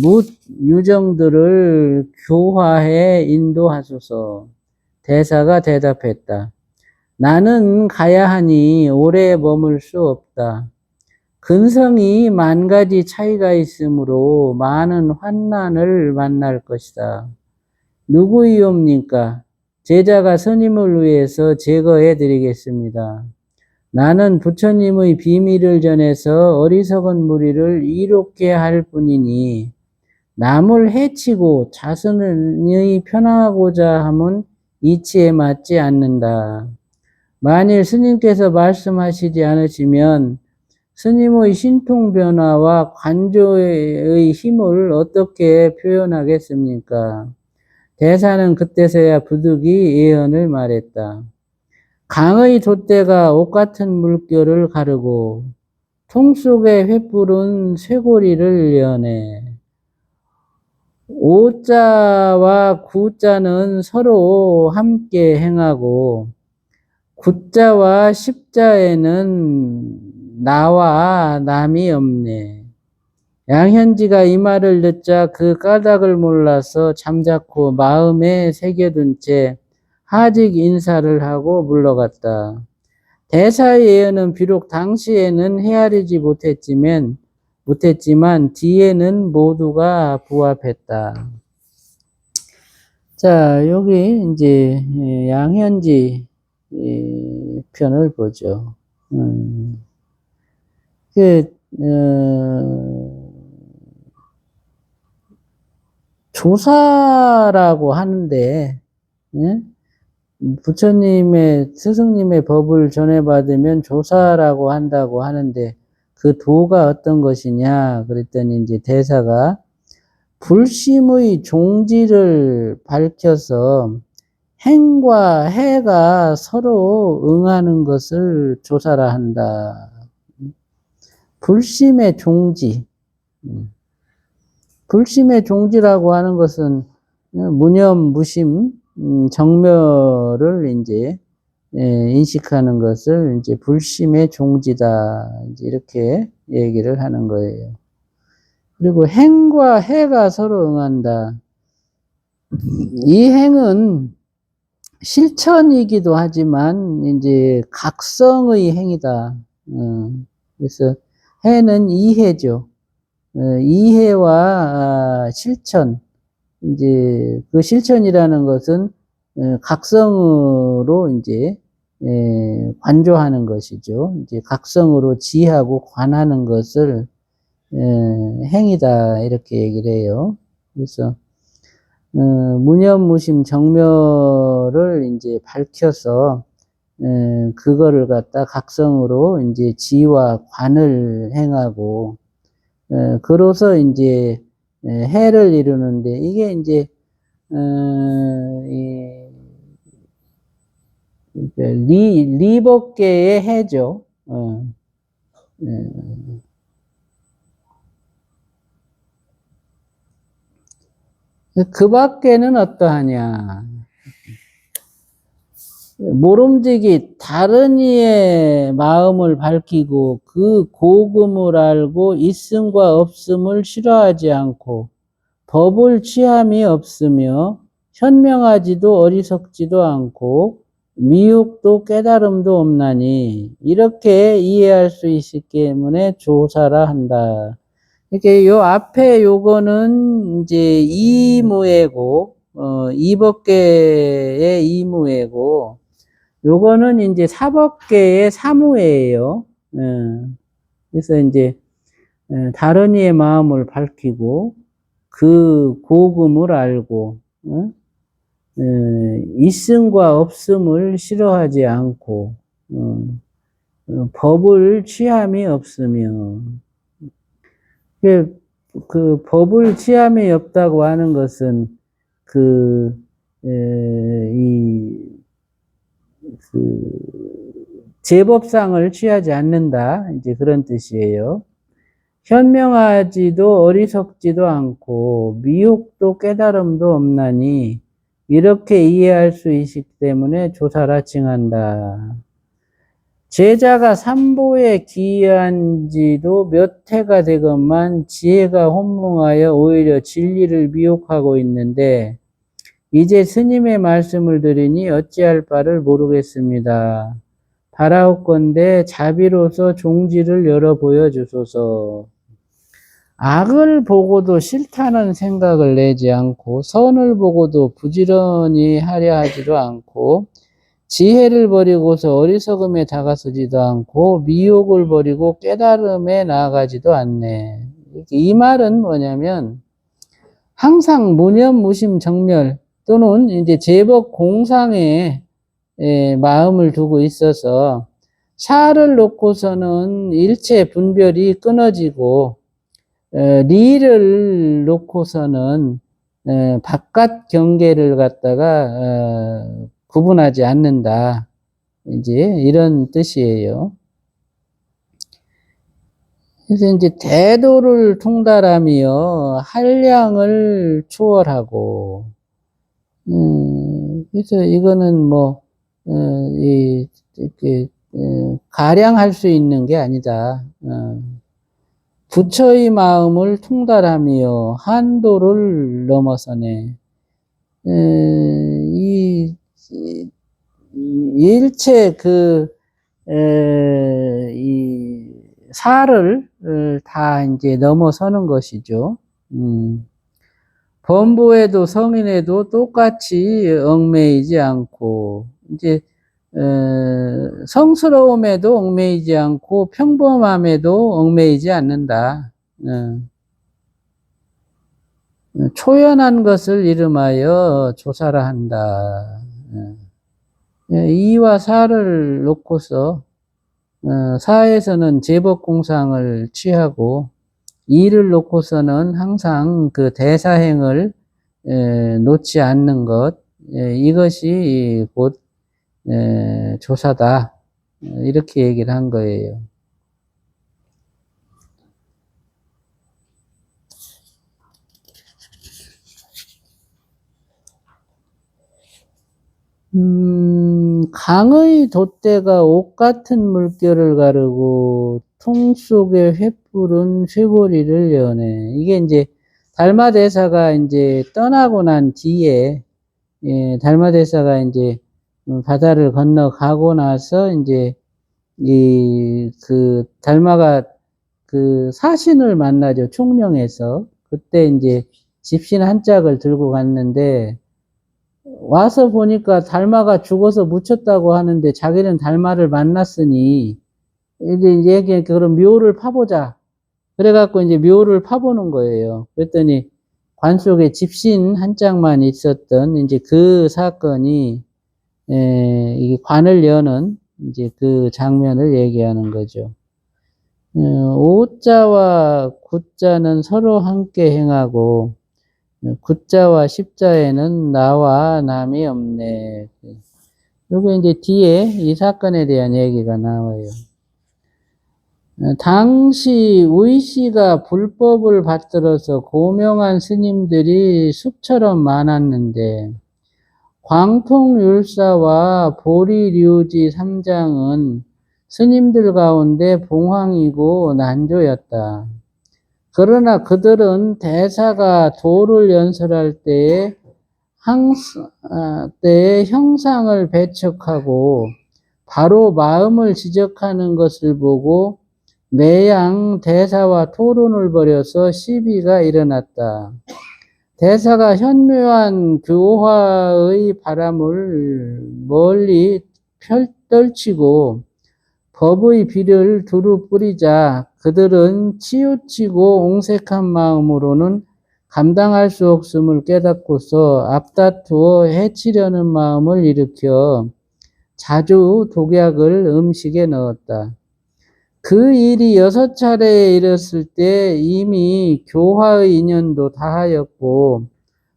뭇 유정들을 교화해 인도하소서. 대사가 대답했다. 나는 가야 하니 오래 머물 수 없다. 근성이 만 가지 차이가 있으므로 많은 환난을 만날 것이다. 누구이옵니까? 제자가 스님을 위해서 제거해 드리겠습니다. 나는 부처님의 비밀을 전해서 어리석은 무리를 이롭게 할 뿐이니 남을 해치고 자신의 편하고자 함은 이치에 맞지 않는다. 만일 스님께서 말씀하시지 않으시면 스님의 신통변화와 관조의 힘을 어떻게 표현하겠습니까? 대사는 그때서야 부득이 예언을 말했다. 강의 돛대가 옷 같은 물결을 가르고 통 속에 횃불은 쇠고리를 여네. 오자와 구자는 서로 함께 행하고 구자와 십자에는 나와 남이 없네. 양현지가 이 말을 듣자 그 까닭을 몰라서 잠자코 마음에 새겨둔 채 하직 인사를 하고 물러갔다. 대사 예언은 비록 당시에는 헤아리지 못했지만 뒤에는 모두가 부합했다. 자, 여기 이제 양현지 편을 보죠. 그 조사라고 하는데, 예? 부처님의, 스승님의 법을 전해받으면 조사라고 한다고 하는데, 그 도가 어떤 것이냐? 그랬더니 이제 대사가 불심의 종지를 밝혀서 행과 해가 서로 응하는 것을 조사라 한다. 불심의 종지. 불심의 종지라고 하는 것은 무념, 무심, 정멸을 이제 인식하는 것을 이제 불심의 종지다. 이제 이렇게 얘기를 하는 거예요. 그리고 행과 해가 서로 응한다. 이 행은 실천이기도 하지만 이제 각성의 행이다. 그래서 해는 이해죠. 이해와 실천. 이제 그 실천이라는 것은 각성으로 이제 관조하는 것이죠. 이제 각성으로 지하고 관하는 것을 행이다 이렇게 얘기를 해요. 그래서 무념무심 정멸을 이제 밝혀서 그거를 갖다 각성으로 이제 지와 관을 행하고 그로서 이제 해를 이루는데 이게 이제 리법계의 해죠. 그 밖에는 어떠하냐. 모름지기 다른 이의 마음을 밝히고 그 고금을 알고 있음과 없음을 싫어하지 않고 법을 취함이 없으며 현명하지도 어리석지도 않고 미혹도 깨달음도 없나니 이렇게 이해할 수 있기 때문에 조사라 한다. 이렇게 요 앞에 요거는 이제 이무예고 이법계의 이무예고 요거는 이제 사법계의 사무예예요. 그래서 이제 다른 이의 마음을 밝히고 그 고금을 알고 있음과 없음을 싫어하지 않고 법을 취함이 없으며 그 법을 취함이 없다고 하는 것은 제법상을 취하지 않는다 이제 그런 뜻이에요. 현명하지도 어리석지도 않고 미혹도 깨달음도 없나니 이렇게 이해할 수 있기 때문에 조사라 칭한다. 제자가 삼보에 기이한 지도 몇 해가 되건만 지혜가 혼몽하여 오히려 진리를 미혹하고 있는데 이제 스님의 말씀을 들으니 어찌할 바를 모르겠습니다. 바라옵건대 자비로서 종지를 열어 보여주소서. 악을 보고도 싫다는 생각을 내지 않고 선을 보고도 부지런히 하려 하지도 않고 지혜를 버리고서 어리석음에 다가서지도 않고 미혹을 버리고 깨달음에 나아가지도 않네. 이 말은 뭐냐면 항상 무념, 무심, 정멸 또는 이제 제법 공상에 마음을 두고 있어서 사를 놓고서는 일체 분별이 끊어지고 리를 놓고서는 바깥 경계를 갖다가 구분하지 않는다. 이제 이런 뜻이에요. 그래서 이제 대도를 통달하며 한량을 초월하고, 그래서 이거는 뭐, 이렇게, 가량할 수 있는 게 아니다. 부처의 마음을 통달하며 한도를 넘어서네. 일체 이 사를 다 이제 넘어서는 것이죠. 범보에도 성인에도 똑같이 얽매이지 않고, 이제, 성스러움에도 얽매이지 않고, 평범함에도 얽매이지 않는다. 초연한 것을 이름하여 조사라 한다. 이와 사를 놓고서, 사에서는 제법공상을 취하고, 이를 놓고서는 항상 그 대사행을 놓지 않는 것, 이것이 곧 조사다. 이렇게 얘기를 한 거예요. 강의 돛대가 옷 같은 물결을 가르고 통 속에 횃불은 쇠고리를 여네. 이게 이제 달마대사가 이제 떠나고 난 뒤에, 달마대사가 이제 바다를 건너가고 나서 이제 달마가 그 사신을 만나죠. 총령에서. 그때 이제 집신 한 짝을 들고 갔는데, 와서 보니까 달마가 죽어서 묻혔다고 하는데 자기는 달마를 만났으니 이제 얘기 그럼 묘를 파보자. 그래갖고 이제 묘를 파보는 거예요. 그랬더니 관 속에 집신 한 짝만 있었던 이제 그 사건이 이게 관을 여는 이제 그 장면을 얘기하는 거죠. 오자와 구자는 서로 함께 행하고 구자와 십자에는 나와 남이 없네. 요게 이제 뒤에 이 사건에 대한 얘기가 나와요. 당시 의씨가 불법을 받들어서 고명한 스님들이 숲처럼 많았는데 광통율사와 보리류지 삼장은 스님들 가운데 봉황이고 난조였다. 그러나 그들은 대사가 도를 연설할 때에 형상을 배척하고 바로 마음을 지적하는 것을 보고 매양 대사와 토론을 벌여서 시비가 일어났다. 대사가 현묘한 교화의 바람을 멀리 떨치고 법의 비를 두루 뿌리자 그들은 치우치고 옹색한 마음으로는 감당할 수 없음을 깨닫고서 앞다투어 해치려는 마음을 일으켜 자주 독약을 음식에 넣었다. 그 일이 6차례에 이르렀을 때 이미 교화의 인연도 다하였고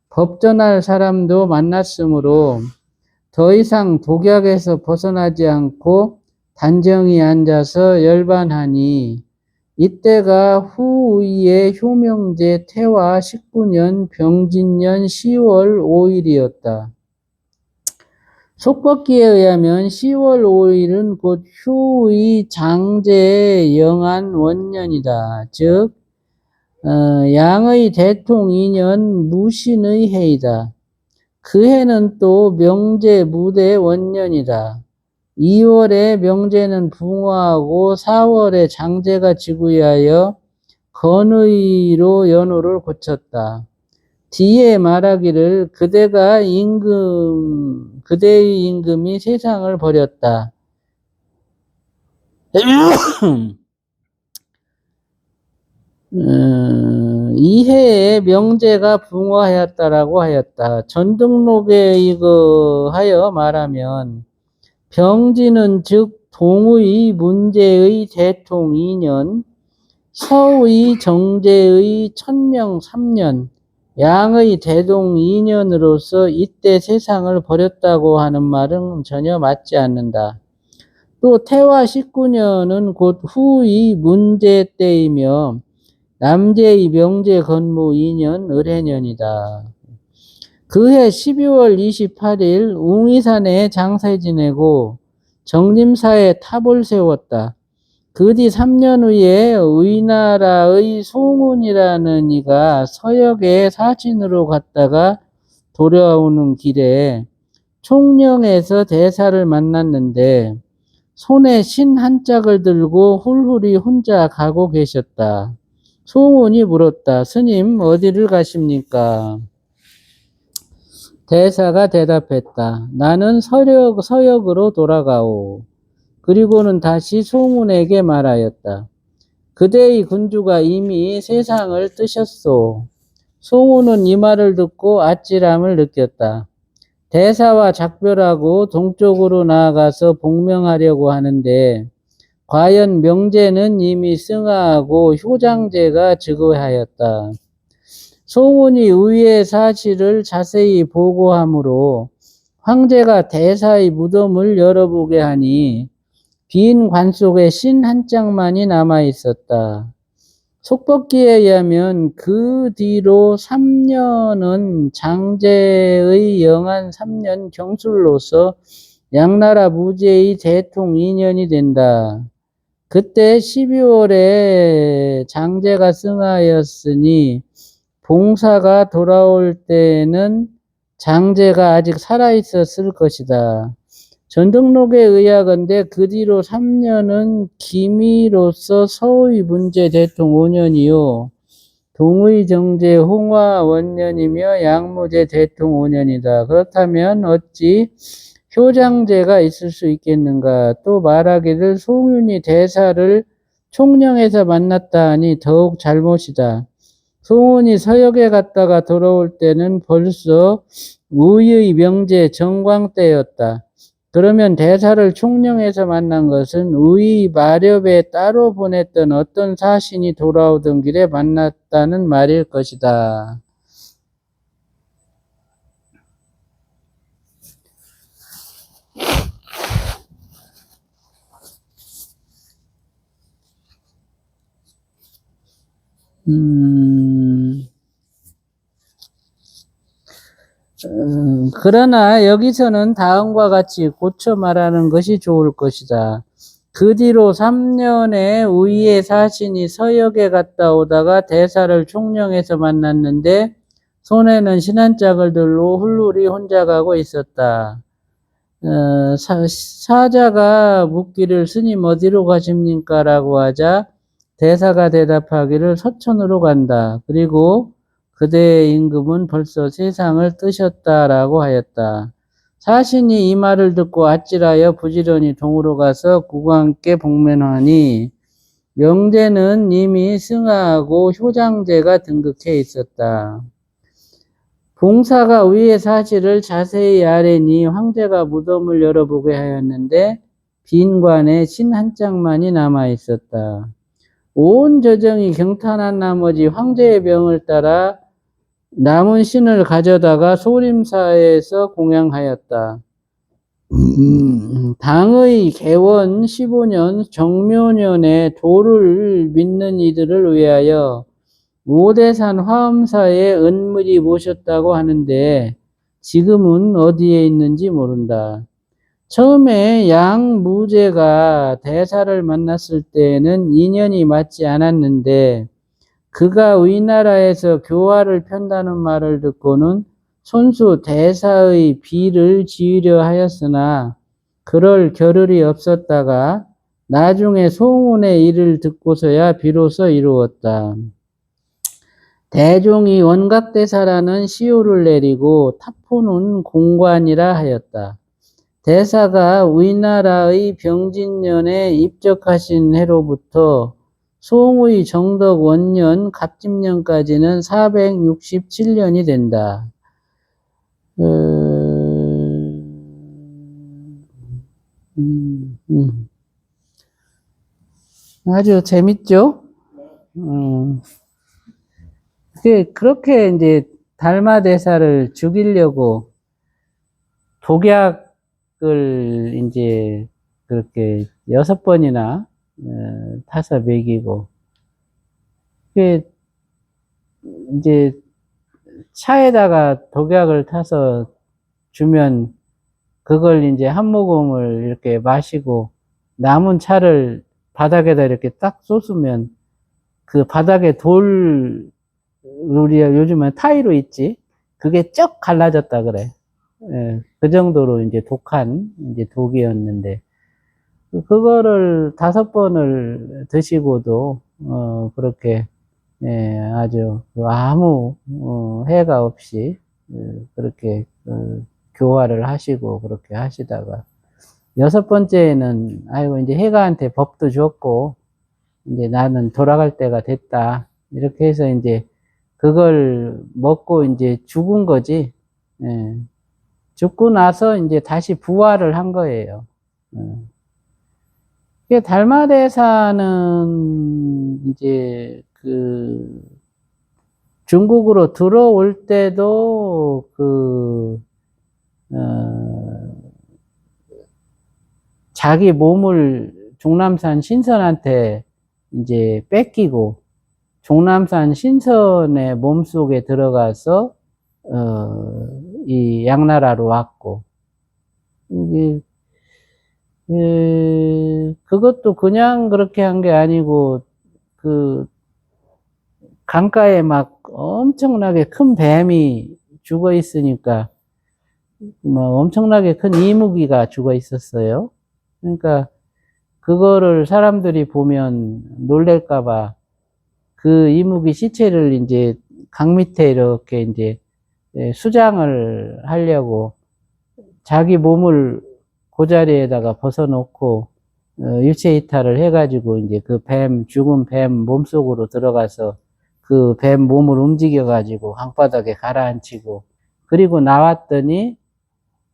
법전할 사람도 만났으므로 더 이상 독약에서 벗어나지 않고 단정히 앉아서 열반하니 이때가 후의의 효명제 태화 19년 병진년 10월 5일이었다. 속법기에 의하면 10월 5일은 곧 휴의 장제의 영한 원년이다. 즉 양의 대통 2년 무신의 해이다. 그 해는 또 명제 무대 원년이다. 2월에 명제는 붕어하고 4월에 장제가 지구하여 건의로 연호를 고쳤다. 뒤에 말하기를 그대의 임금이 세상을 버렸다. 이 해에 명제가 붕어하였다라고 하였다. 전등록에 이거 하여 말하면 병지는 즉 동의 문제의 대통 2년, 서의 정제의 천명 3년, 양의 대동 2년으로서 이때 세상을 버렸다고 하는 말은 전혀 맞지 않는다. 또 태화 19년은 곧 후의 문제 때이며 남제의 명제 건무 2년 을해년이다. 그해 12월 28일 웅이산에 장사 지내고 정림사에 탑을 세웠다. 그 뒤 3년 후에 의나라의 송운이라는 이가 서역에 사진으로 갔다가 돌아오는 길에 총령에서 대사를 만났는데 손에 신 한 짝을 들고 훌훌히 혼자 가고 계셨다. 소문이 물었다. 스님, 어디를 가십니까? 대사가 대답했다. 나는 서역으로 돌아가오. 그리고는 다시 소문에게 말하였다. 그대의 군주가 이미 세상을 뜨셨소. 소문은 이 말을 듣고 아찔함을 느꼈다. 대사와 작별하고 동쪽으로 나아가서 복명하려고 하는데 과연 명제는 이미 승하하고 효장제가 즉위하였다. 소문이 의외의 사실을 자세히 보고하므로 황제가 대사의 무덤을 열어보게 하니 빈 관 속에 신 한 짝만이 남아 있었다. 속법기에 의하면 그 뒤로 3년은 장제의 영한 3년 경술로서 양나라 무제의 대통 2년이 된다. 그때 12월에 장제가 승하였으니 봉사가 돌아올 때는 장제가 아직 살아있었을 것이다. 전등록에 의하건대 그 뒤로 3년은 기미로서 서의 문제 대통 5년이요. 동의 정제 홍화 원년이며 양무제 대통 5년이다. 그렇다면 어찌 효장제가 있을 수 있겠는가? 또 말하기를 송윤이 대사를 총령에서 만났다 하니 더욱 잘못이다. 송은이 서역에 갔다가 돌아올 때는 벌써 의의 명제 정광 때였다. 그러면 대사를 총령에서 만난 것은 의 마렵에 따로 보냈던 어떤 사신이 돌아오던 길에 만났다는 말일 것이다. 그러나 여기서는 다음과 같이 고쳐 말하는 것이 좋을 것이다. 그 뒤로 3년에 우이의 사신이 서역에 갔다 오다가 대사를 총령에서 만났는데 손에는 신 한 짝을 들고 훌훌히 혼자 가고 있었다. 사자가 묻기를 스님 어디로 가십니까? 라고 하자 대사가 대답하기를 서천으로 간다. 그리고 그대의 임금은 벌써 세상을 뜨셨다라고 하였다. 사신이 이 말을 듣고 아찔하여 부지런히 동으로 가서 국왕께 복면하니 명제는 이미 승하하고 효장제가 등극해 있었다. 봉사가 위의 사실을 자세히 아뢰니 황제가 무덤을 열어보게 하였는데 빈 관에 신 한 짝만이 남아 있었다. 온 저정이 경탄한 나머지 황제의 병을 따라 남은 신을 가져다가 소림사에서 공양하였다. 당의 개원 15년 정묘년에 도를 믿는 이들을 위하여 오대산 화엄사에 은물이 모셨다고 하는데 지금은 어디에 있는지 모른다. 처음에 양무제가 대사를 만났을 때에는 인연이 맞지 않았는데 그가 위나라에서 교화를 편다는 말을 듣고는 손수 대사의 비를 지으려 하였으나 그럴 겨를이 없었다가 나중에 소문의 일을 듣고서야 비로소 이루었다. 대종이 원각대사라는 시효를 내리고 타포는 공관이라 하였다. 대사가 위나라의 병진년에 입적하신 해로부터 송의 정덕 원년 갑진년까지는 467년이 된다. 아주 재밌죠? 그렇게 이제 달마대사를 죽이려고 독약을 이제 그렇게 6번이나 타서 먹이고, 이제 차에다가 독약을 타서 주면 그걸 이제 한 모금을 이렇게 마시고 남은 차를 바닥에다 이렇게 딱 쏟으면 그 바닥에 우리가 요즘은 타이로 있지, 그게 쩍 갈라졌다 그래. 그 정도로 이제 독한 이제 독이었는데, 그거를 5번을 드시고도, 그렇게, 예, 아주 아무, 해가 없이, 그렇게, 교화를 하시고, 그렇게 하시다가, 6번째에는, 아이고, 이제 해가한테 법도 줬고, 이제 나는 돌아갈 때가 됐다. 이렇게 해서 이제 그걸 먹고 이제 죽은 거지. 예. 죽고 나서 이제 다시 부활을 한 거예요. 달마대사는 이제 중국으로 들어올 때도 자기 몸을 종남산 신선한테 이제 뺏기고 종남산 신선의 몸속에 들어가서 이 양나라로 왔고, 이게 그것도 그냥 그렇게 한 게 아니고 강가에 막 엄청나게 큰 뱀이 죽어 있으니까 뭐 엄청나게 큰 이무기가 죽어 있었어요. 그러니까 그거를 사람들이 보면 놀랄까봐 그 이무기 시체를 이제 강 밑에 이렇게 이제 수장을 하려고 자기 몸을 그 자리에다가 벗어놓고 유체 이탈을 해가지고 이제 죽은 뱀 몸속으로 들어가서 그 뱀 몸을 움직여가지고 강바닥에 가라앉히고 그리고 나왔더니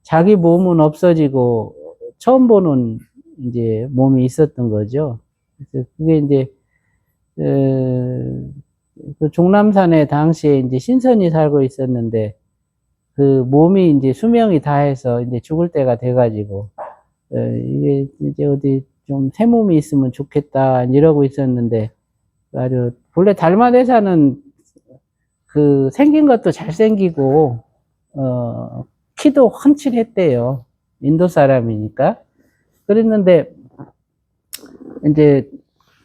자기 몸은 없어지고 처음 보는 이제 몸이 있었던 거죠. 그래서 그게 이제 그 종남산에 당시에 이제 신선이 살고 있었는데 그 몸이 이제 수명이 다해서 이제 죽을 때가 돼가지고 이게 이제 어디 좀 새 몸이 있으면 좋겠다 이러고 있었는데 아주 본래 달마대사는 생긴 것도 잘생기고 키도 훤칠했대요. 인도 사람이니까. 그랬는데 이제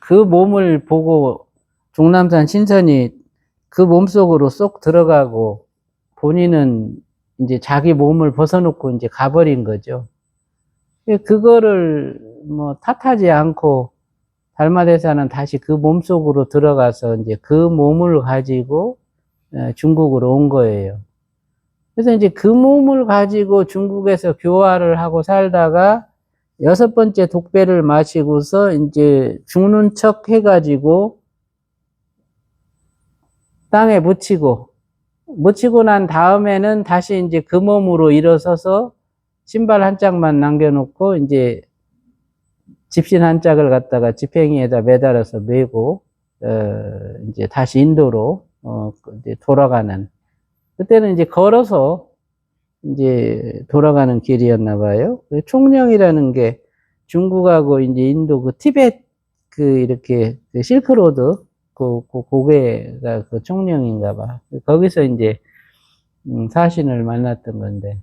그 몸을 보고 종남산 신선이 그 몸속으로 쏙 들어가고 본인은 이제 자기 몸을 벗어놓고 이제 가버린 거죠. 그거를 뭐 탓하지 않고 달마대사는 다시 그 몸속으로 들어가서 이제 그 몸을 가지고 중국으로 온 거예요. 그래서 이제 그 몸을 가지고 중국에서 교화를 하고 살다가 6번째 독배를 마시고서 이제 죽는 척 해가지고 땅에 묻히고 난 다음에는 다시 이제 그 몸으로 일어서서 신발 한 짝만 남겨놓고 이제 집신 한 짝을 갖다가 지팽이에다 매달아서 메고 이제 다시 인도로 이제 돌아가는, 그때는 이제 걸어서 이제 돌아가는 길이었나 봐요. 총령이라는 게 중국하고 이제 인도 티베트 이렇게 실크로드 고개가 총령인가 봐. 거기서 이제 사신을 만났던 건데.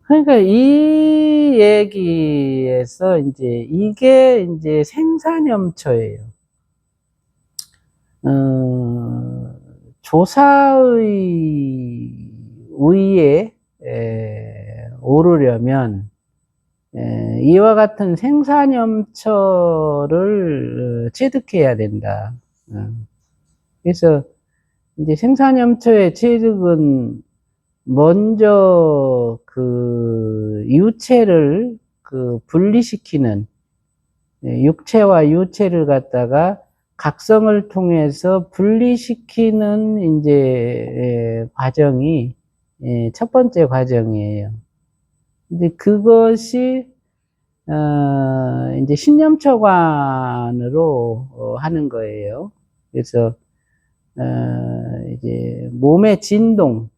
그러니까 이 얘기에서 이제 이게 이제 생사념처예요. 조사의 위에 오르려면 이와 같은 생사념처를 체득해야 된다. 그래서 이제 생사념처의 체득은 먼저 유체를 분리시키는, 육체와 유체를 갖다가 각성을 통해서 분리시키는 이제 과정이 첫 번째 과정이에요. 근데 그것이 이제 신념처관으로 하는 거예요. 그래서 이제 몸의 진동,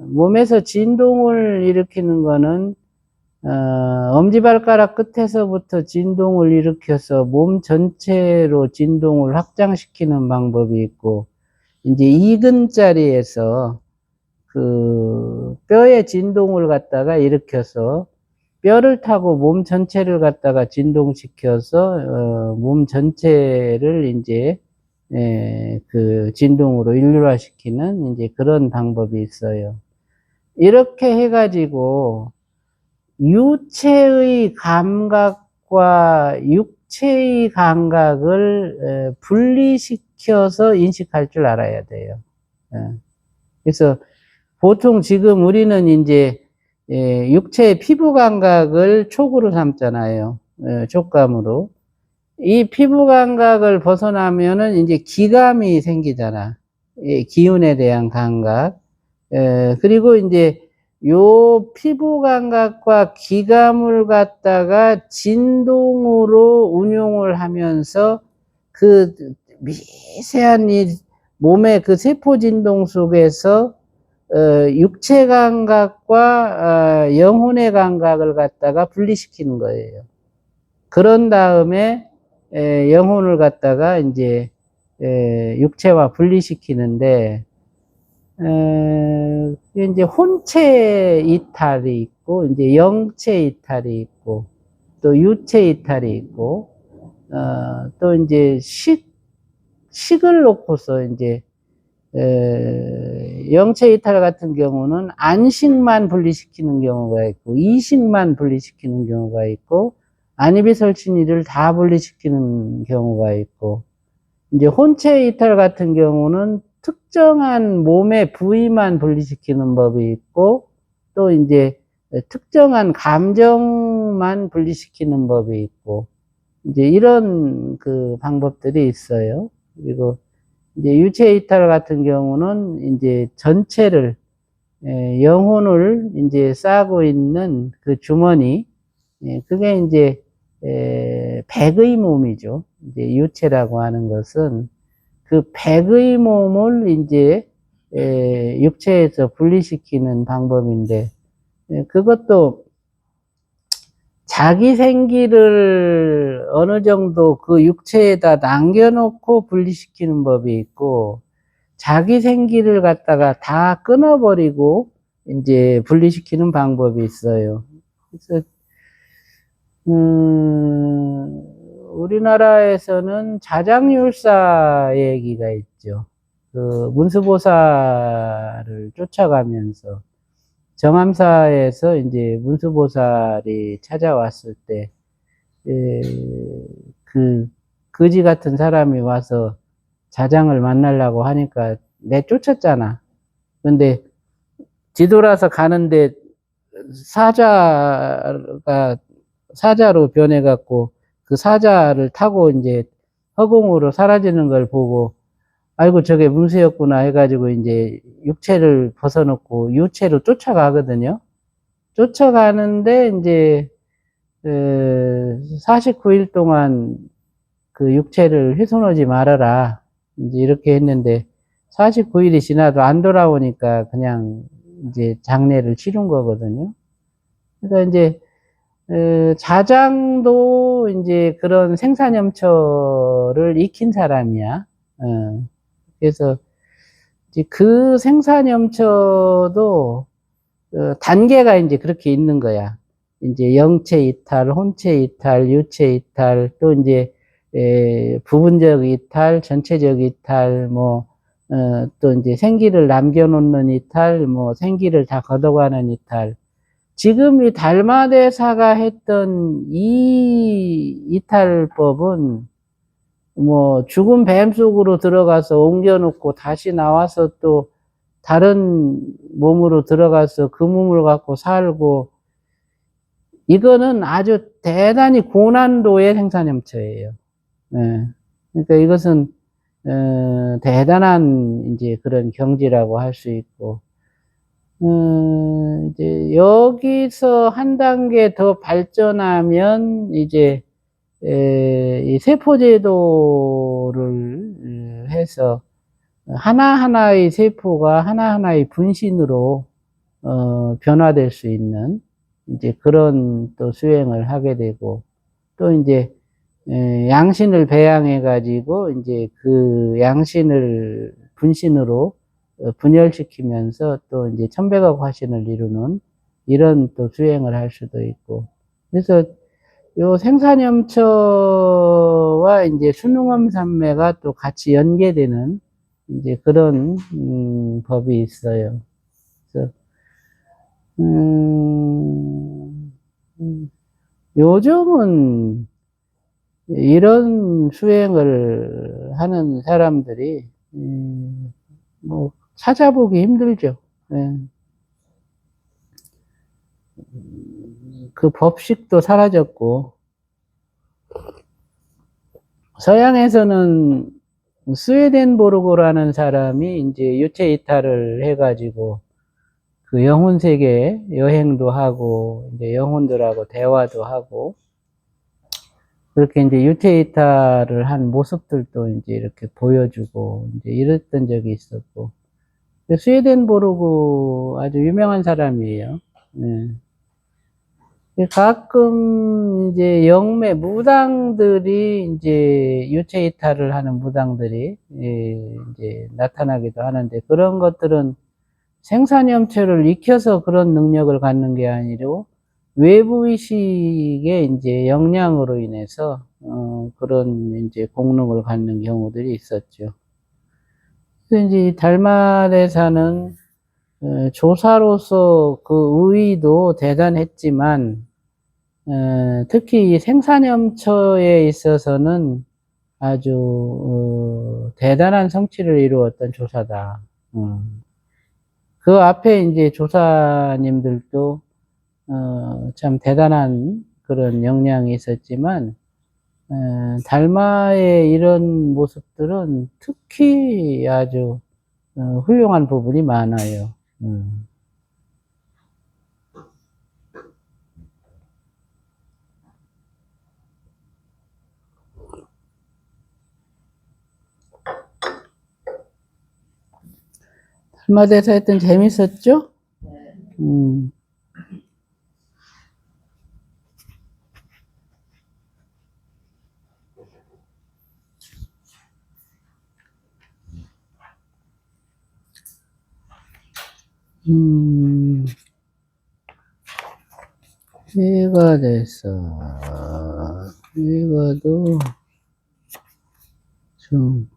몸에서 진동을 일으키는 거는 엄지발가락 끝에서부터 진동을 일으켜서 몸 전체로 진동을 확장시키는 방법이 있고, 이제 이근자리에서 뼈의 진동을 갖다가 일으켜서 뼈를 타고 몸 전체를 갖다가 진동시켜서 몸 전체를 이제 진동으로 일률화시키는 이제 그런 방법이 있어요. 이렇게 해가지고 유체의 감각과 육체의 감각을 분리시켜서 인식할 줄 알아야 돼요. 그래서 보통 지금 우리는 이제 육체의 피부 감각을 촉으로 삼잖아요. 촉감으로. 이 피부 감각을 벗어나면은 이제 기감이 생기잖아. 기운에 대한 감각. 그리고 이제 요 피부 감각과 기감을 갖다가 진동으로 운용을 하면서 그 미세한 이 몸의 그 세포 진동 속에서 육체 감각과 영혼의 감각을 갖다가 분리시키는 거예요. 그런 다음에 영혼을 갖다가 이제 육체와 분리시키는데, 이제 혼체 이탈이 있고, 이제 영체 이탈이 있고, 또 유체 이탈이 있고, 또 이제 식을 놓고서 이제 영체 이탈 같은 경우는 안식만 분리시키는 경우가 있고, 이식만 분리시키는 경우가 있고, 안이비설신이를 다 분리시키는 경우가 있고, 이제 혼체 이탈 같은 경우는 특정한 몸의 부위만 분리시키는 법이 있고, 또 이제 특정한 감정만 분리시키는 법이 있고, 이제 이런 그 방법들이 있어요. 그리고 이제 유체 이탈 같은 경우는 이제 전체를, 영혼을 이제 싸고 있는 그 주머니, 그게 이제 백의 몸이죠. 이제 유체라고 하는 것은 그 백의 몸을 이제 육체에서 분리시키는 방법인데, 그것도 자기 생기를 어느 정도 그 육체에다 남겨놓고 분리시키는 법이 있고, 자기 생기를 갖다가 다 끊어버리고 이제 분리시키는 방법이 있어요. 그래서 우리나라에서는 자장율사 얘기가 있죠. 그 문수보살을 쫓아가면서 정암사에서 이제 문수보살이 찾아왔을 때, 그 거지 같은 사람이 와서 자장을 만나려고 하니까 내쫓았잖아. 근데 뒤돌아서 가는데 사자로 변해갖고 그 사자를 타고 이제 허공으로 사라지는 걸 보고, 아이고 저게 문수였구나 해가지고 이제 육체를 벗어놓고 유체로 쫓아가거든요. 쫓아가는데 이제 49일 동안 그 육체를 훼손하지 말아라, 이제 이렇게 했는데, 49일이 지나도 안 돌아오니까 그냥 이제 장례를 치른 거거든요. 그러니까 이제 자장도 이제 그런 생사념처를 익힌 사람이야. 그래서 이제 그 생사념처도 단계가 이제 그렇게 있는 거야. 이제 영체 이탈, 혼체 이탈, 유체 이탈, 또 이제 부분적 이탈, 전체적 이탈, 또 이제 생기를 남겨놓는 이탈, 생기를 다 걷어가는 이탈. 지금 이 달마대사가 했던 이 이탈법은 죽은 뱀 속으로 들어가서 옮겨놓고 다시 나와서 또 다른 몸으로 들어가서 그 몸을 갖고 살고, 이거는 아주 대단히 고난도의 생사념처예요. 그러니까 이것은 대단한 이제 그런 경지라고 할 수 있고, 이제 여기서 한 단계 더 발전하면 이제 이 세포제도를 해서 하나하나의 세포가 하나하나의 분신으로 변화될 수 있는 이제 그런 또 수행을 하게 되고, 또 이제 양신을 배양해 가지고 이제 그 양신을 분신으로 분열시키면서 또 이제 천백억 화신을 이루는 이런 또 수행을 할 수도 있고, 그래서 요 생사념처와 이제 순응엄삼매가 또 같이 연계되는 이제 그런 법이 있어요. 그래서 요즘은 이런 수행을 하는 사람들이, 뭐, 찾아보기 힘들죠. 예. 그 법식도 사라졌고, 서양에서는 스웨덴보르고라는 사람이 이제 유체 이탈을 해가지고 그 영혼 세계 여행도 하고 이제 영혼들하고 대화도 하고 그렇게 이제 유체 이탈을 한 모습들도 이제 이렇게 보여주고 이제 이랬던 적이 있었고 스웨덴보르고 아주 유명한 사람이에요. 네. 가끔 이제 영매 무당들이 이제 유체 이탈을 하는 무당들이 이제 나타나기도 하는데 그런 것들은 생사념체를 익혀서 그런 능력을 갖는 게 아니고 외부 의식의 이제 영향으로 인해서 그런 이제 공능을 갖는 경우들이 있었죠. 그래서 이제 달마대사는 조사로서 그 의의도 대단했지만 특히 이 생사념처에 있어서는 아주 대단한 성취를 이루었던 조사다. 그 앞에 이제 조사님들도 참 대단한 그런 역량이 있었지만 달마의 이런 모습들은 특히 아주 훌륭한 부분이 많아요. 달마대사 했던 재밌었죠? 음. 해가 됐어. 해가도 좀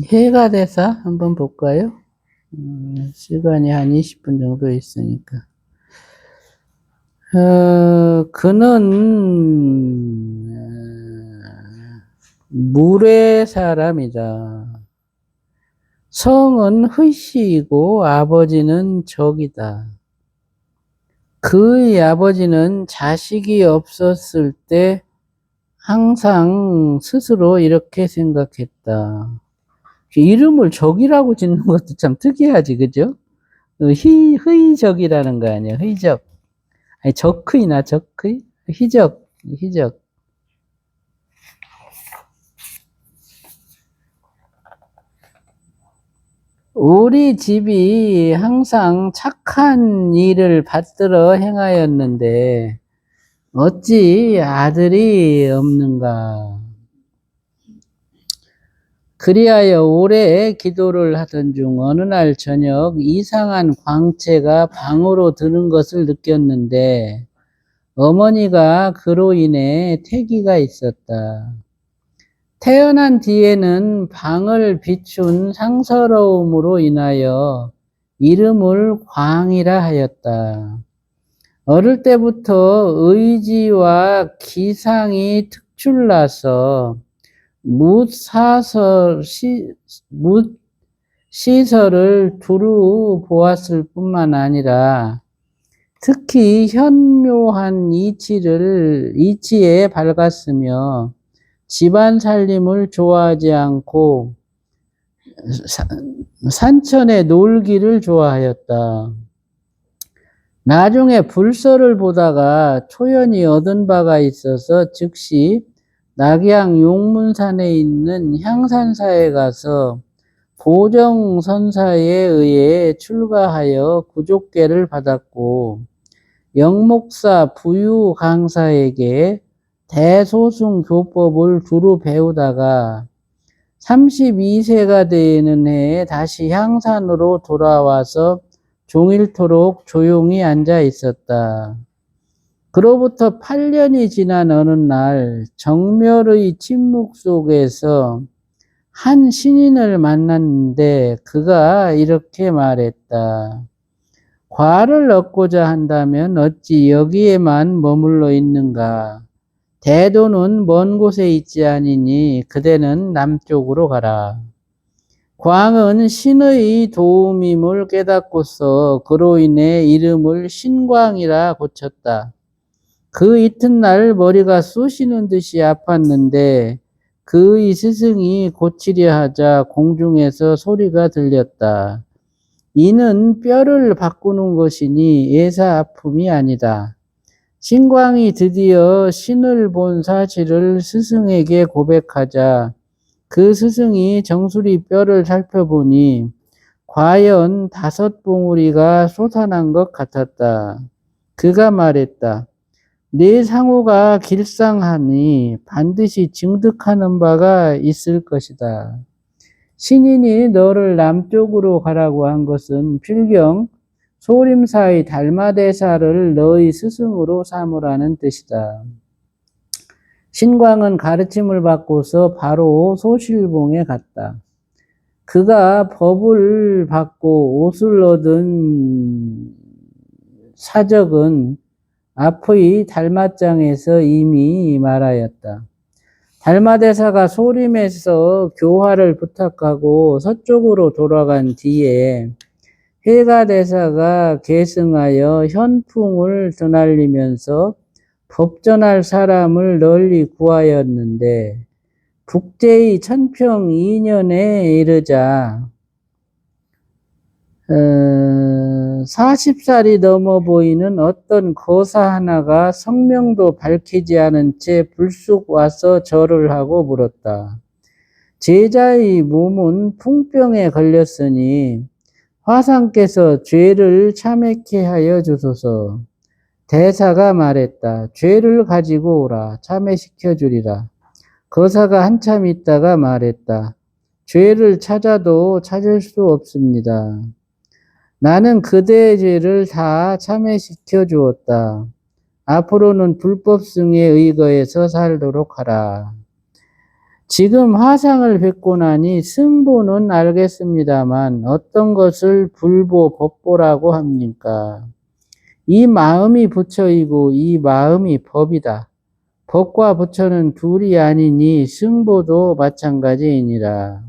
해가 돼서 한번 볼까요? 시간이 한 20분 정도 있으니까. 그는 물의 사람이다. 성은 흐시이고 아버지는 적이다. 그의 아버지는 자식이 없었을 때 항상 스스로 이렇게 생각했다. 이름을 적이라고 짓는 것도 참 특이하지, 그죠? 흐이적이라는 거 아니야, 흐이적. 아니, 적흐이나 적흐이? 희적, 희적. 우리 집이 항상 착한 일을 받들어 행하였는데, 어찌 아들이 없는가? 그리하여 오래 기도를 하던 중 어느 날 저녁 이상한 광채가 방으로 드는 것을 느꼈는데, 어머니가 그로 인해 태기가 있었다. 태어난 뒤에는 방을 비춘 상서로움으로 인하여 이름을 광이라 하였다. 어릴 때부터 의지와 기상이 특출나서 시설을 두루 보았을 뿐만 아니라 특히 현묘한 이치에 밝았으며 집안 살림을 좋아하지 않고 산천에 놀기를 좋아하였다. 나중에 불서를 보다가 초연히 얻은 바가 있어서 즉시 낙양 용문산에 있는 향산사에 가서 보정선사에 의해 출가하여 구족계를 받았고 영목사 부유 강사에게 대소승 교법을 두루 배우다가 32세가 되는 해에 다시 향산으로 돌아와서 종일토록 조용히 앉아 있었다. 그로부터 8년이 지난 어느 날 정멸의 침묵 속에서 한 신인을 만났는데 그가 이렇게 말했다. 과를 얻고자 한다면 어찌 여기에만 머물러 있는가? 대도는 먼 곳에 있지 아니니 그대는 남쪽으로 가라. 광은 신의 도움임을 깨닫고서 그로 인해 이름을 신광이라 고쳤다. 그 이튿날 머리가 쑤시는 듯이 아팠는데 그의 스승이 고치려 하자 공중에서 소리가 들렸다. 이는 뼈를 바꾸는 것이니 예사 아픔이 아니다. 신광이 드디어 신을 본 사실을 스승에게 고백하자 그 스승이 정수리 뼈를 살펴보니 과연 5봉우리가 솟아난 것 같았다. 그가 말했다. 네 상호가 길상하니 반드시 증득하는 바가 있을 것이다. 신인이 너를 남쪽으로 가라고 한 것은 필경 소림사의 달마대사를 너의 스승으로 삼으라는 뜻이다. 신광은 가르침을 받고서 바로 소실봉에 갔다. 그가 법을 받고 옷을 얻은 사적은 앞의 달마장에서 이미 말하였다. 달마대사가 소림에서 교화를 부탁하고 서쪽으로 돌아간 뒤에 해가대사가 계승하여 현풍을 드날리면서 법전할 사람을 널리 구하였는데 북제의 천평 2년에 이르자 40살이 넘어 보이는 어떤 거사 하나가 성명도 밝히지 않은 채 불쑥 와서 절을 하고 물었다. 제자의 몸은 풍병에 걸렸으니 화상께서 죄를 참회케 하여 주소서. 대사가 말했다. 죄를 가지고 오라. 참회시켜 주리라. 거사가 한참 있다가 말했다. 죄를 찾아도 찾을 수 없습니다. 나는 그대의 죄를 다 참회시켜 주었다. 앞으로는 불법승에 의거해서 살도록 하라. 지금 화상을 뵙고 나니 승보는 알겠습니다만 어떤 것을 불보, 법보라고 합니까? 이 마음이 부처이고 이 마음이 법이다. 법과 부처는 둘이 아니니 승보도 마찬가지이니라.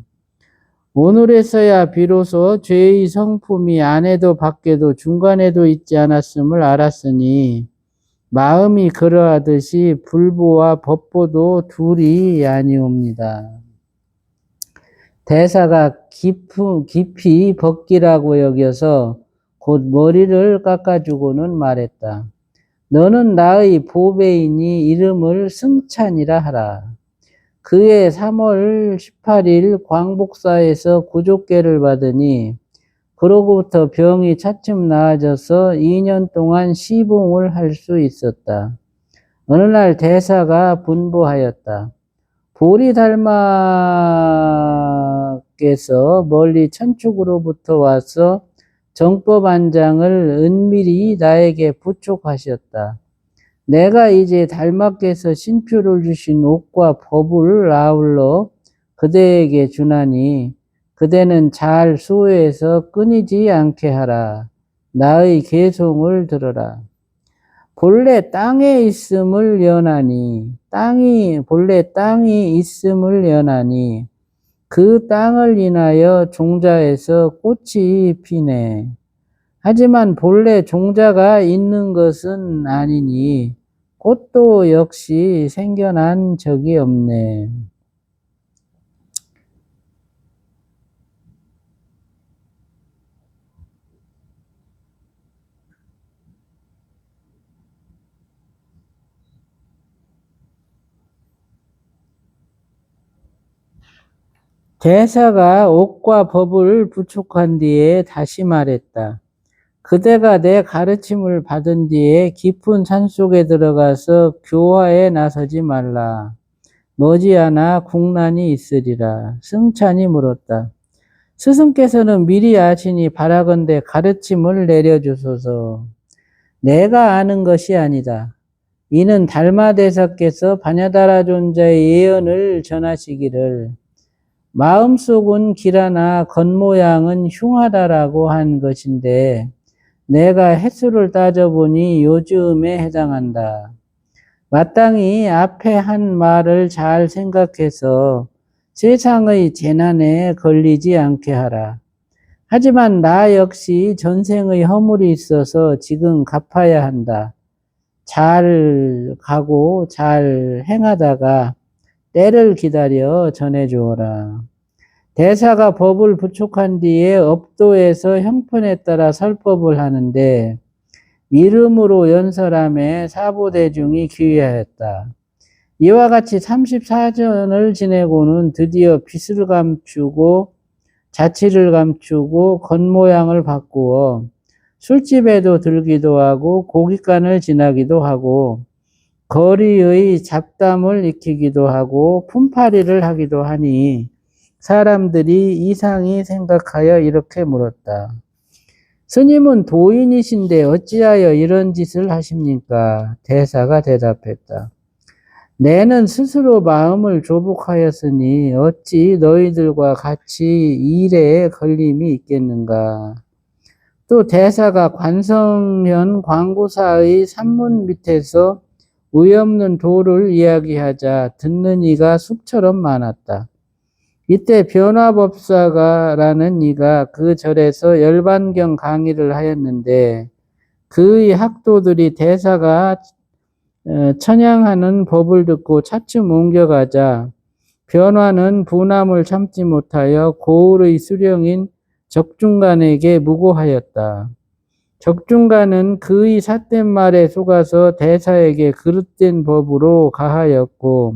오늘에서야 비로소 죄의 성품이 안에도 밖에도 중간에도 있지 않았음을 알았으니 마음이 그러하듯이 불보와 법보도 둘이 아니옵니다. 대사가 깊이 벗기라고 여겨서 곧 머리를 깎아주고는 말했다. 너는 나의 보배이니 이름을 승찬이라 하라. 그해 3월 18일 광복사에서 구족계를 받으니 그로부터 병이 차츰 나아져서 2년 동안 시봉을 할 수 있었다. 어느 날 대사가 분부하였다. 보리달마께서 멀리 천축으로부터 와서 정법안장을 은밀히 나에게 부촉하셨다. 내가 이제 달마께서 신표를 주신 옥과 법을 아울러 그대에게 주나니 그대는 잘 수호해서 끊이지 않게 하라. 나의 계송을 들어라. 본래 땅에 있음을 연하니 본래 땅이 있음을 연하니 그 땅을 인하여 종자에서 꽃이 피네. 하지만 본래 종자가 있는 것은 아니니 꽃도 역시 생겨난 적이 없네. 대사가 옥과 법을 부촉한 뒤에 다시 말했다. 그대가 내 가르침을 받은 뒤에 깊은 산속에 들어가서 교화에 나서지 말라. 머지않아 국난이 있으리라. 승찬이 물었다. 스승께서는 미리 아시니 바라건대 가르침을 내려주소서. 내가 아는 것이 아니다. 이는 달마대사께서 바냐다라 존자의 예언을 전하시기를 마음속은 길하나 겉모양은 흉하다라고 한 것인데 내가 횟수를 따져보니 요즘에 해당한다. 마땅히 앞에 한 말을 잘 생각해서 세상의 재난에 걸리지 않게 하라. 하지만 나 역시 전생의 허물이 있어서 지금 갚아야 한다. 잘 가고 잘 행하다가 때를 기다려 전해주어라. 대사가 법을 부촉한 뒤에 업도에서 형편에 따라 설법을 하는데 이름으로 연설함에 사보대중이 귀의하였다. 이와 같이 34전을 지내고는 드디어 빚을 감추고 자취를 감추고 겉모양을 바꾸어 술집에도 들기도 하고 고깃간을 지나기도 하고 거리의 잡담을 익히기도 하고 품팔이를 하기도 하니 사람들이 이상히 생각하여 이렇게 물었다. 스님은 도인이신데 어찌하여 이런 짓을 하십니까? 대사가 대답했다. 내는 스스로 마음을 조복하였으니 어찌 너희들과 같이 일에 걸림이 있겠는가? 또 대사가 관성현 광고사의 산문 밑에서 의없는 도를 이야기하자 듣는 이가 숲처럼 많았다. 이때 변화법사가라는 이가 그 절에서 열반경 강의를 하였는데 그의 학도들이 대사가 천양하는 법을 듣고 차츰 옮겨가자 변화는 분함을 참지 못하여 고을의 수령인 적중간에게 무고하였다. 적중간은 그의 삿된 말에 속아서 대사에게 그릇된 법으로 가하였고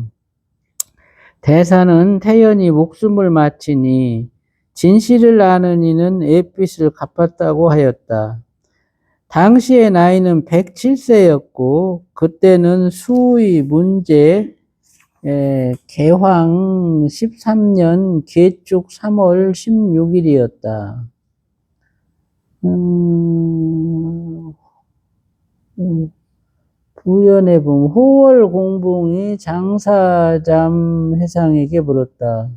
대사는 태연히 목숨을 마치니 진실을 아는 이는 애빚을 갚았다고 하였다. 당시의 나이는 107세였고 그때는 수의 문제 개황 13년 개축 3월 16일이었다. 부연에 보면 호월 공봉이 장사잠 회상에게 물었다.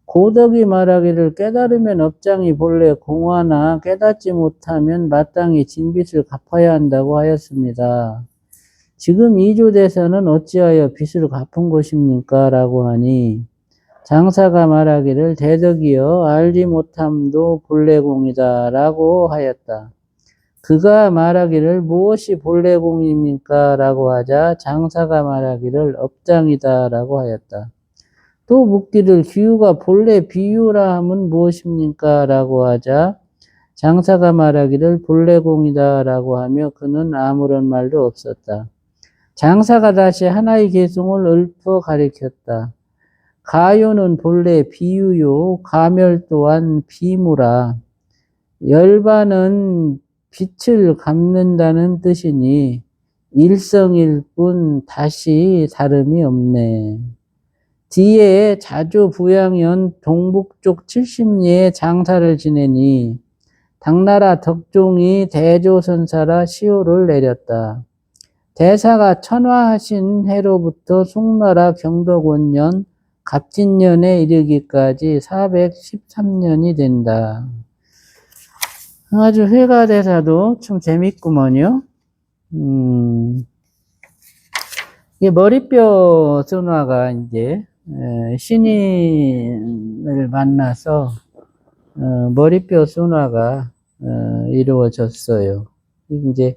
고덕이 말하기를 깨달으면 업장이 본래 공하나 깨닫지 못하면 마땅히 진빚을 갚아야 한다고 하였습니다. 지금 이조대사는 어찌하여 빚을 갚은 것입니까? 라고 하니 장사가 말하기를 대덕이여 알지 못함도 본래 공이다 라고 하였다. 그가 말하기를 무엇이 본래 공입니까? 라고 하자 장사가 말하기를 업장이다 라고 하였다. 또 묻기를 기유가 본래 비유라 함은 무엇입니까? 라고 하자 장사가 말하기를 본래 공이다 라고 하며 그는 아무런 말도 없었다. 장사가 다시 하나의 개송을 읊어 가리켰다. 가요는 본래 비유요 가멸 또한 비무라. 열반은 빛을 갚는다는 뜻이니 일성일 뿐 다시 다름이 없네. 뒤에 자주 부양현 동북쪽 70리에 장사를 지내니 당나라 덕종이 대조선사라 시호를 내렸다. 대사가 천화하신 해로부터 송나라 경덕원년 갑진년에 이르기까지 413년이 된다. 아주 회가대사도 좀 재밌구먼요. 이 머리뼈 선화가 이제 신인을 만나서 머리뼈 선화가 이루어졌어요. 이제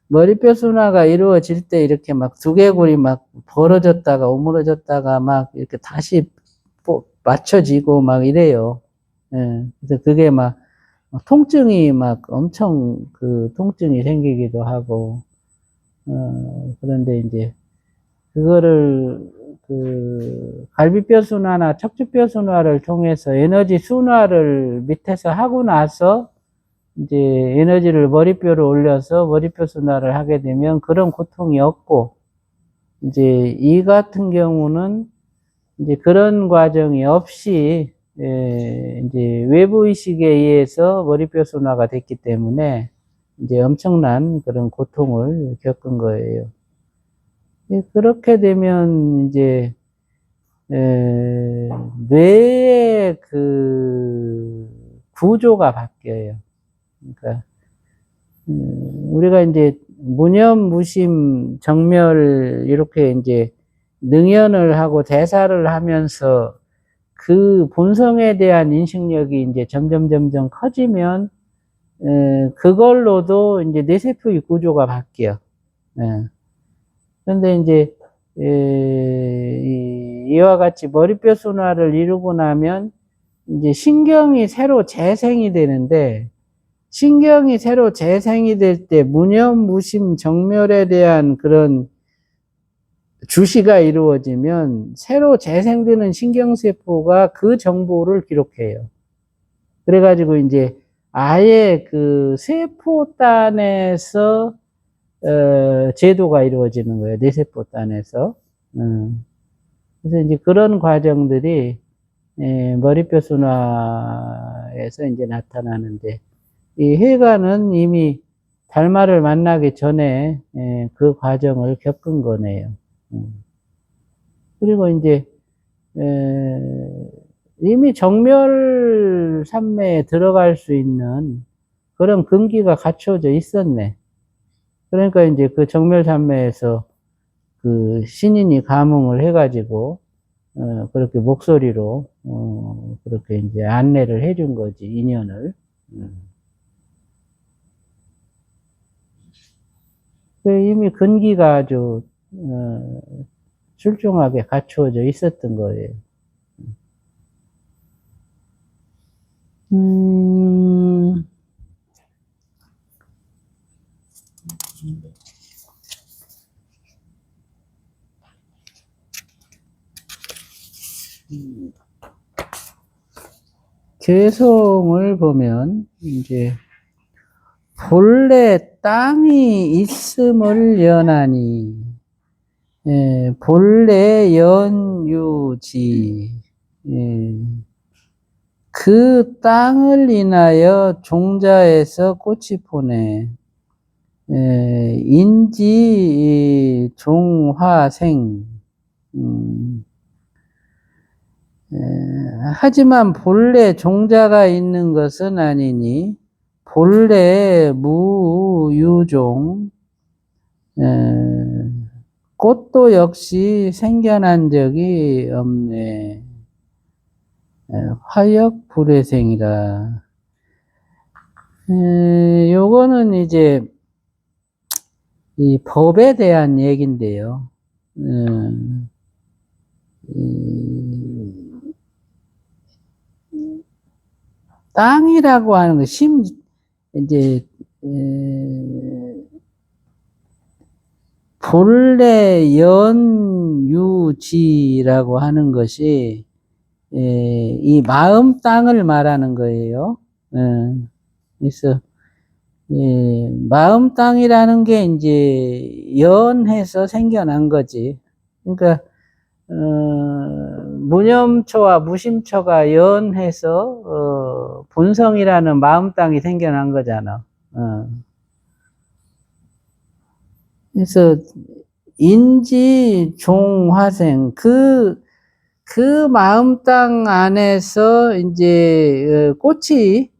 머리뼈 순화가 이루어질 때 이렇게 막 두개골이 막 벌어졌다가 오므러졌다가 막 이렇게 다시 맞춰지고 막 이래요. 그래서 그게 막 통증이 막 엄청 그 통증이 생기기도 하고, 그런데 이제 그거를 그 갈비뼈 순화나 척추뼈 순화를 통해서 에너지 순화를 밑에서 하고 나서 이제 에너지를 머리뼈로 올려서 머리뼈 순화를 하게 되면 그런 고통이 없고, 이제 이 같은 경우는 이제 그런 과정이 없이, 이제 외부 의식에 의해서 머리뼈 순화가 됐기 때문에 이제 엄청난 그런 고통을 겪은 거예요. 그렇게 되면 이제 뇌의 그 구조가 바뀌어요. 그러니까 우리가 이제 무념, 무심, 정멸 이렇게 이제 능연을 하고 대사를 하면서 그 본성에 대한 인식력이 이제 점점 커지면 그걸로도 이제 뇌세포의 구조가 바뀌어. 그런데 이제 이와 같이 머리뼈 순화를 이루고 나면 이제 신경이 새로 재생이 되는데, 신경이 새로 재생이 될 때 무념, 무심, 정멸에 대한 그런 주시가 이루어지면 새로 재생되는 신경세포가 그 정보를 기록해요. 그래가지고 이제 아예 그 세포단에서 제도가 이루어지는 거예요. 뇌세포단에서. 그래서 이제 그런 과정들이 머리뼈 순화에서 이제 나타나는데, 이 해가는 이미 달마를 만나기 전에 그 과정을 겪은 거네요. 그리고 이제 이미 정멸 산매에 들어갈 수 있는 그런 근기가 갖춰져 있었네. 그러니까 이제 그 정멸 산매에서 그 신인이 감응을 해가지고 그렇게 목소리로 그렇게 이제 안내를 해준 거지, 인연을. 이미 근기가 아주 출중하게 갖추어져 있었던 거예요. 개성을 보면 이제 본래 땅이 있음을 연하니, 본래 연유지, 그 땅을 인하여 종자에서 꽃이 포네, 인지 종화생. 하지만 본래 종자가 있는 것은 아니니 본래 무유종, 꽃도 역시 생겨난 적이 없네. 화역 불회생이라. 요거는 이제 이 법에 대한 얘기인데요. 땅이라고 하는 거, 이제, 본래 연유지라고 하는 것이, 이 마음 땅을 말하는 거예요. 그래서, 마음 땅이라는 게 이제 연해서 생겨난 거지. 그러니까, 무념초와 무심초가 연해서 본성이라는 마음 땅이 생겨난 거잖아. 그래서 인지 종화생, 그 마음 땅 안에서 이제 꽃이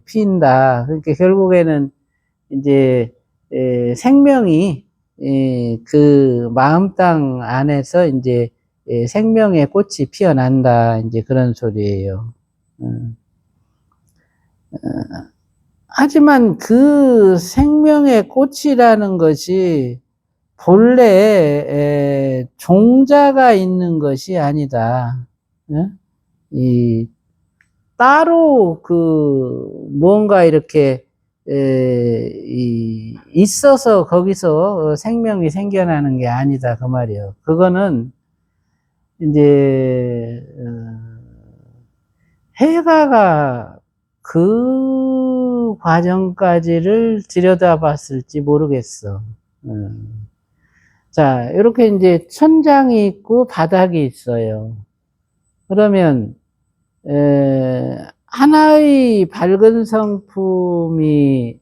핀다. 그러니까 결국에는 이제 생명이 그 마음 땅 안에서 이제 생명의 꽃이 피어난다. 이제 그런 소리예요. 하지만 그 생명의 꽃이라는 것이 본래 종자가 있는 것이 아니다. 이 따로 그 뭔가 이렇게 있어서 거기서 생명이 생겨나는 게 아니다 그 말이에요. 그거는 이제 해가가 그 과정까지를 들여다봤을지 모르겠어. 자, 이렇게 이제 천장이 있고 바닥이 있어요. 그러면 하나의 밝은 성품이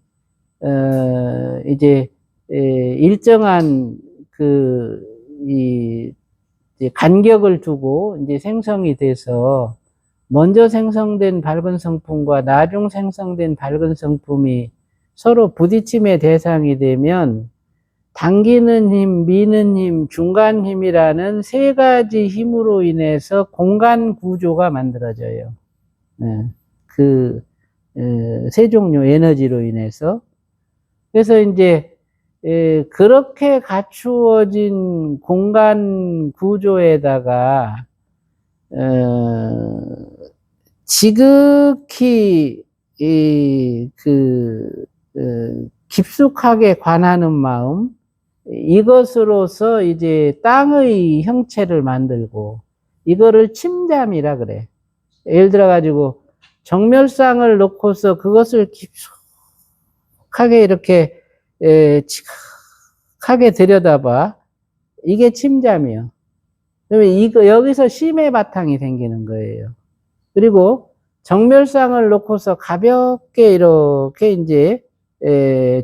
이제 일정한 그 이 간격을 두고 이제 생성이 돼서 먼저 생성된 밝은 성품과 나중 생성된 밝은 성품이 서로 부딪힘의 대상이 되면 당기는 힘, 미는 힘, 중간 힘이라는 세 가지 힘으로 인해서 공간 구조가 만들어져요. 그 세 종류 에너지로 인해서. 그래서 이제 그렇게 갖추어진 공간 구조에다가 지극히 깊숙하게 관하는 마음, 이것으로서 이제 땅의 형체를 만들고, 이거를 침잠이라 그래. 예를 들어 가지고 정멸상을 놓고서 그것을 깊숙하게 이렇게 지극하게 들여다봐. 이게 침잠이요. 그러면 이거 여기서 심의 바탕이 생기는 거예요. 그리고 정멸상을 놓고서 가볍게 이렇게 이제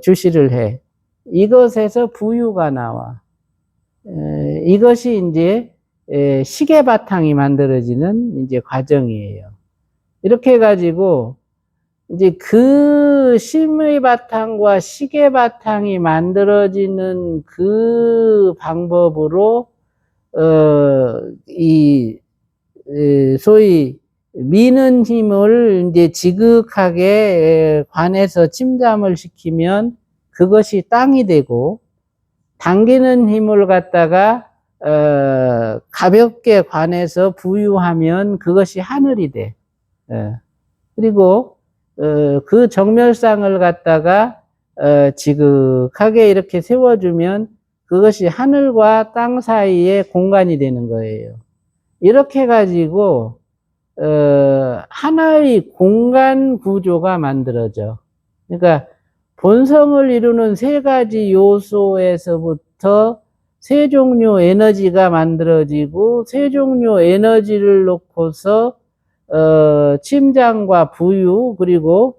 주시를 해. 이것에서 부유가 나와. 이것이 이제 시계 바탕이 만들어지는 이제 과정이에요. 이렇게 해가지고 이제 그 심의 바탕과 시계 바탕이 만들어지는 그 방법으로 소위 미는 힘을 이제 지극하게 관해서 침잠을 시키면 그것이 땅이 되고, 당기는 힘을 갖다가 가볍게 관해서 부유하면 그것이 하늘이 돼. 그리고 그 정멸상을 갖다가 지극하게 이렇게 세워주면 그것이 하늘과 땅 사이의 공간이 되는 거예요. 이렇게 해가지고 하나의 공간 구조가 만들어져. 그러니까 본성을 이루는 세 가지 요소에서부터 세 종류 에너지가 만들어지고, 세 종류 에너지를 놓고서 침장과 부유, 그리고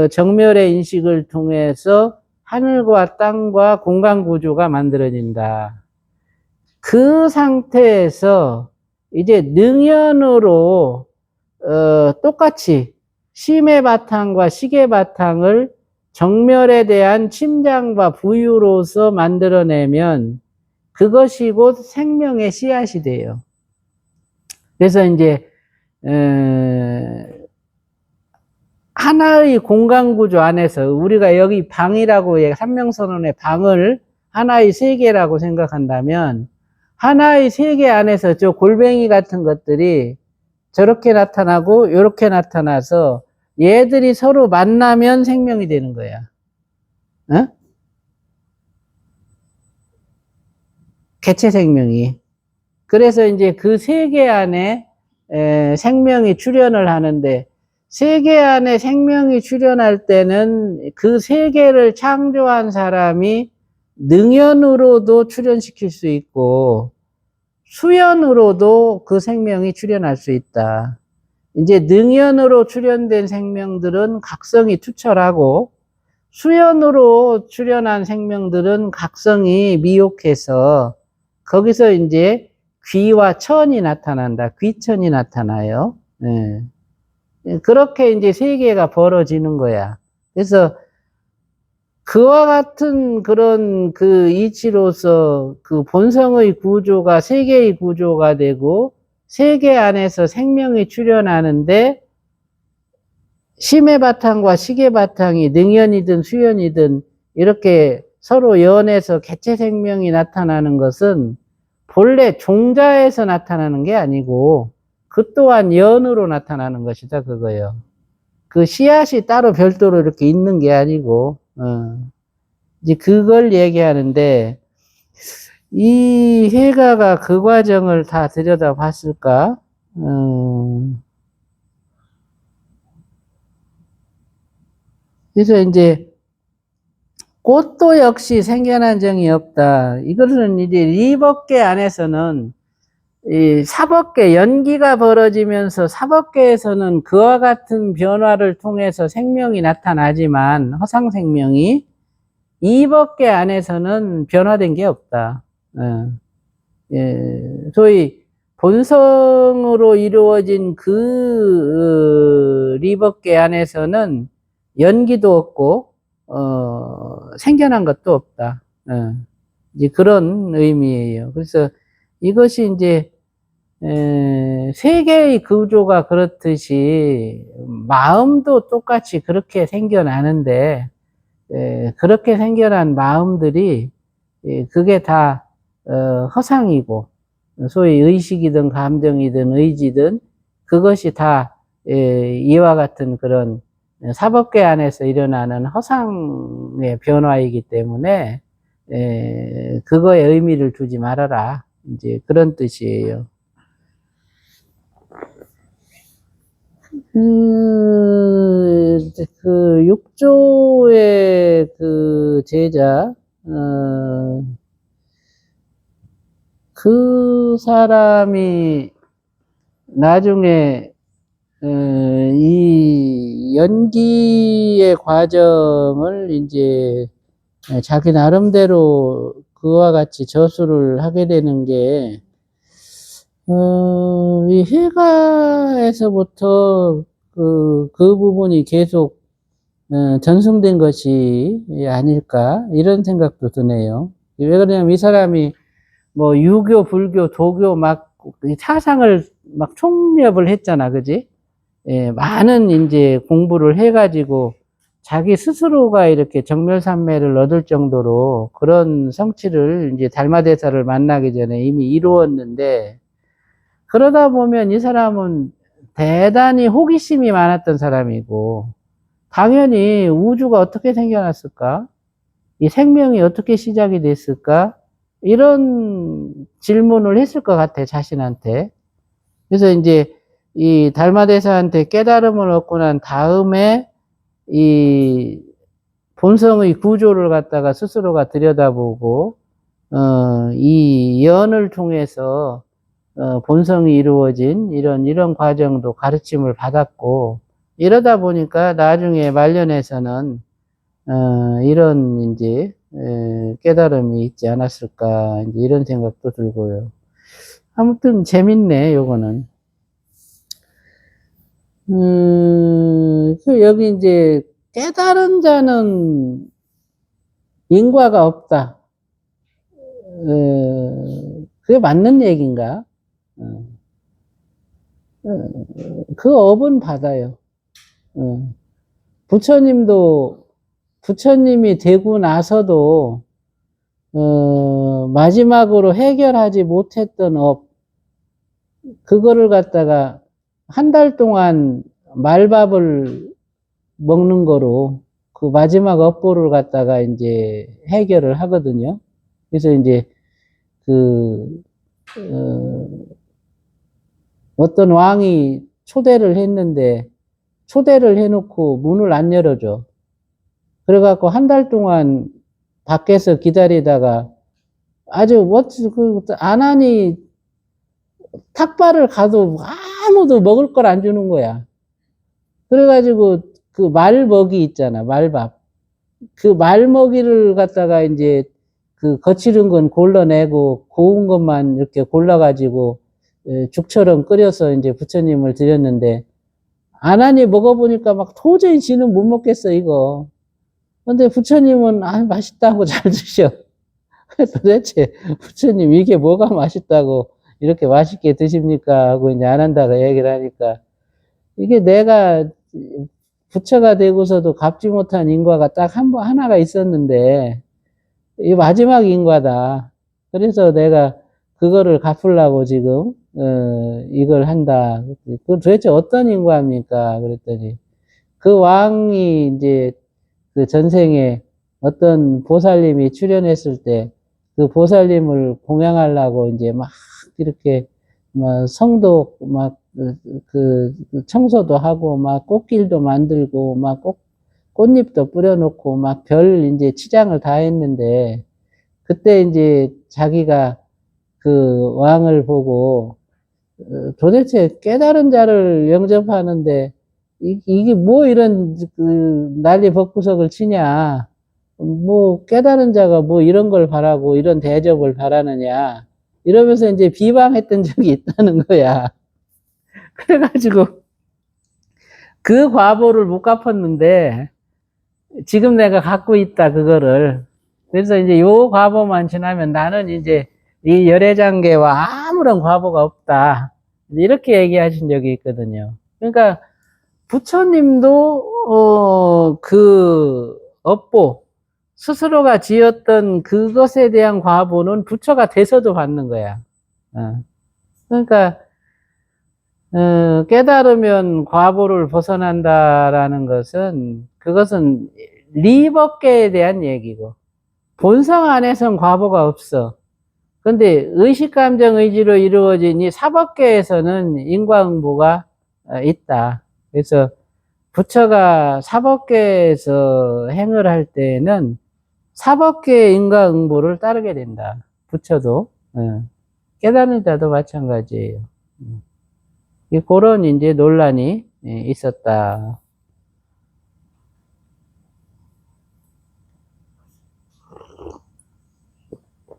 정멸의 인식을 통해서 하늘과 땅과 공간 구조가 만들어진다. 그 상태에서 이제 능연으로 똑같이 심의 바탕과 시계 바탕을 정멸에 대한 침장과 부유로서 만들어내면 그것이 곧 생명의 씨앗이 돼요. 그래서 이제 하나의 공간 구조 안에서 우리가 여기 방이라고 삼명선언의 방을 하나의 세계라고 생각한다면, 하나의 세계 안에서 저 골뱅이 같은 것들이 저렇게 나타나고 이렇게 나타나서 얘들이 서로 만나면 생명이 되는 거야. 어? 개체 생명이. 그래서 이제 그 세계 안에 생명이 출현을 하는데, 세계 안에 생명이 출현할 때는 그 세계를 창조한 사람이 능연으로도 출현시킬 수 있고 수연으로도 그 생명이 출현할 수 있다. 이제 능연으로 출현된 생명들은 각성이 투철하고, 수연으로 출현한 생명들은 각성이 미혹해서 거기서 이제 귀와 천이 나타난다. 귀천이 나타나요. 그렇게 이제 세계가 벌어지는 거야. 그래서 그와 같은 그런 그 이치로서 그 본성의 구조가 세계의 구조가 되고, 세계 안에서 생명이 출현하는데, 심의 바탕과 시계 바탕이 능연이든 수연이든 이렇게 서로 연해서 개체 생명이 나타나는 것은 본래 종자에서 나타나는 게 아니고 그 또한 연으로 나타나는 것이다, 그거요. 그 씨앗이 따로 별도로 이렇게 있는 게 아니고, 이제 그걸 얘기하는데, 이 해가가 그 과정을 다 들여다 봤을까? 그래서 이제 꽃도 역시 생겨난 정이 없다. 이것은 이제 리법계 안에서는 이 사법계, 연기가 벌어지면서 사법계에서는 그와 같은 변화를 통해서 생명이 나타나지만, 허상생명이, 이법계 안에서는 변화된 게 없다. 소위 본성으로 이루어진 그 리법계 안에서는 연기도 없고 생겨난 것도 없다. 이제 그런 의미예요. 그래서 이것이 이제 세계의 구조가 그렇듯이 마음도 똑같이 그렇게 생겨나는데, 그렇게 생겨난 마음들이 그게 다 허상이고, 소위 의식이든 감정이든 의지든 그것이 다 이와 같은 그런 사법계 안에서 일어나는 허상의 변화이기 때문에 그거에 의미를 두지 말아라, 이제 그런 뜻이에요. 그 육조의 그 제자, 그 사람이 나중에 이 연기의 과정을 이제 자기 나름대로 그와 같이 저수를 하게 되는 게, 이 해가에서부터 그 부분이 계속 전승된 것이 아닐까, 이런 생각도 드네요. 왜 그러냐면 이 사람이 뭐 유교, 불교, 도교 막 사상을 막 총nhập 했잖아, 그지? 많은 이제 공부를 해가지고 자기 스스로가 이렇게 정멸삼매를 얻을 정도로 그런 성취를 이제 달마대사를 만나기 전에 이미 이루었는데, 그러다 보면 이 사람은 대단히 호기심이 많았던 사람이고, 당연히 우주가 어떻게 생겨났을까? 이 생명이 어떻게 시작이 됐을까? 이런 질문을 했을 것 같아, 자신한테. 그래서 이제 이 달마대사한테 깨달음을 얻고 난 다음에 이 본성의 구조를 갖다가 스스로가 들여다보고, 이 연을 통해서 본성이 이루어진 이런 과정도 가르침을 받았고, 이러다 보니까 나중에 말년에서는 이런 이제 깨달음이 있지 않았을까, 이제 이런 생각도 들고요. 아무튼 재밌네, 요거는. 여기 이제 깨달은 자는 인과가 없다. 그게 맞는 얘기인가? 그 업은 받아요. 부처님이 되고 나서도, 마지막으로 해결하지 못했던 업, 그거를 갖다가 한 달 동안 말밥을 먹는 거로 그 마지막 업보를 갖다가 이제 해결을 하거든요. 그래서 이제 어떤 왕이 초대를 했는데, 초대를 해놓고 문을 안 열어줘. 그래갖고 한 달 동안 밖에서 기다리다가 아주 안 하니 탁발을 가도 아무도 먹을 걸 안 주는 거야. 그래가지고 그 말먹이 있잖아, 말밥. 그 말먹이를 갖다가 이제 그 거칠은 건 골라내고 고운 것만 이렇게 골라가지고 죽처럼 끓여서 이제 부처님을 드렸는데, 안 하니 먹어보니까 막 도저히 지는 못 먹겠어, 이거. 근데 부처님은 맛있다고 잘 드셔. 도대체 부처님 이게 뭐가 맛있다고 이렇게 맛있게 드십니까? 하고 이제 안 한다고 얘기를 하니까, 이게 내가 부처가 되고서도 갚지 못한 인과가 딱 하나가 있었는데, 이 마지막 인과다. 그래서 내가 그거를 갚으려고 지금 이걸 한다. 그 도대체 어떤 인과입니까? 그랬더니 그 왕이 이제 그 전생에 어떤 보살님이 출연했을 때 그 보살님을 공양하려고 이제 막 이렇게 막 성도 막 청소도 하고 막 꽃길도 만들고 막 꽃잎도 뿌려놓고 막 별 이제 치장을 다 했는데 그때 이제 자기가 그 왕을 보고 도대체 깨달은 자를 영접하는데 이게 뭐 이런 그 난리 법구석을 치냐. 뭐 깨달은 자가 뭐 이런 걸 바라고 이런 대접을 바라느냐. 이러면서 이제 비방했던 적이 있다는 거야. 그래가지고 그 과보를 못 갚았는데 지금 내가 갖고 있다 그거를. 그래서 이제 요 과보만 지나면 나는 이제 이 열애장계와 아무런 과보가 없다. 이렇게 얘기하신 적이 있거든요. 그러니까 부처님도 그 업보 스스로가 지었던 그것에 대한 과보는 부처가 돼서도 받는 거야. 그러니까 깨달으면 과보를 벗어난다라는 것은 그것은 리법계에 대한 얘기고 본성 안에선 과보가 없어. 근데 의식, 감정, 의지로 이루어진 이 사법계에서는 인과응보가 있다. 그래서 부처가 사법계에서 행을 할 때에는 사법계의 인과응보를 따르게 된다. 부처도. 깨닫는 자도 마찬가지예요. 그런 이제 논란이 있었다.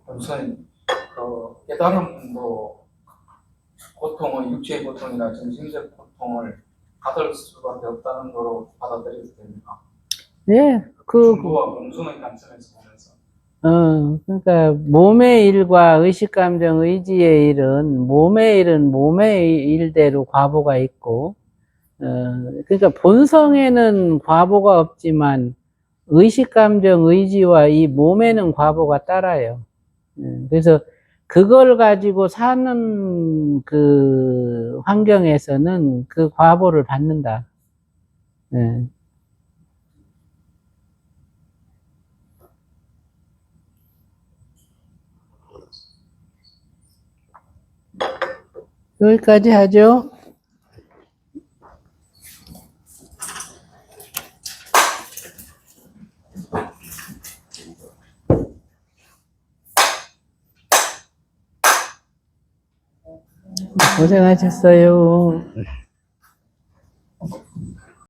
우선 깨달음도 고통은 육체의 고통이나 정신적 고통을 받을 수밖에 없다는 거로 받아들여도 됩니다.
네,
중도와 공순의 관점에서 보면서.
그러니까 몸의 일과 의식, 감정, 의지의 일은 몸의 일은 몸의 일대로 과보가 있고, 그러니까 본성에는 과보가 없지만 의식, 감정, 의지와 이 몸에는 과보가 따라요. 그래서 그걸 가지고 사는 그 환경에서는 그 과보를 받는다. 여기까지 하죠. 고생하셨어요.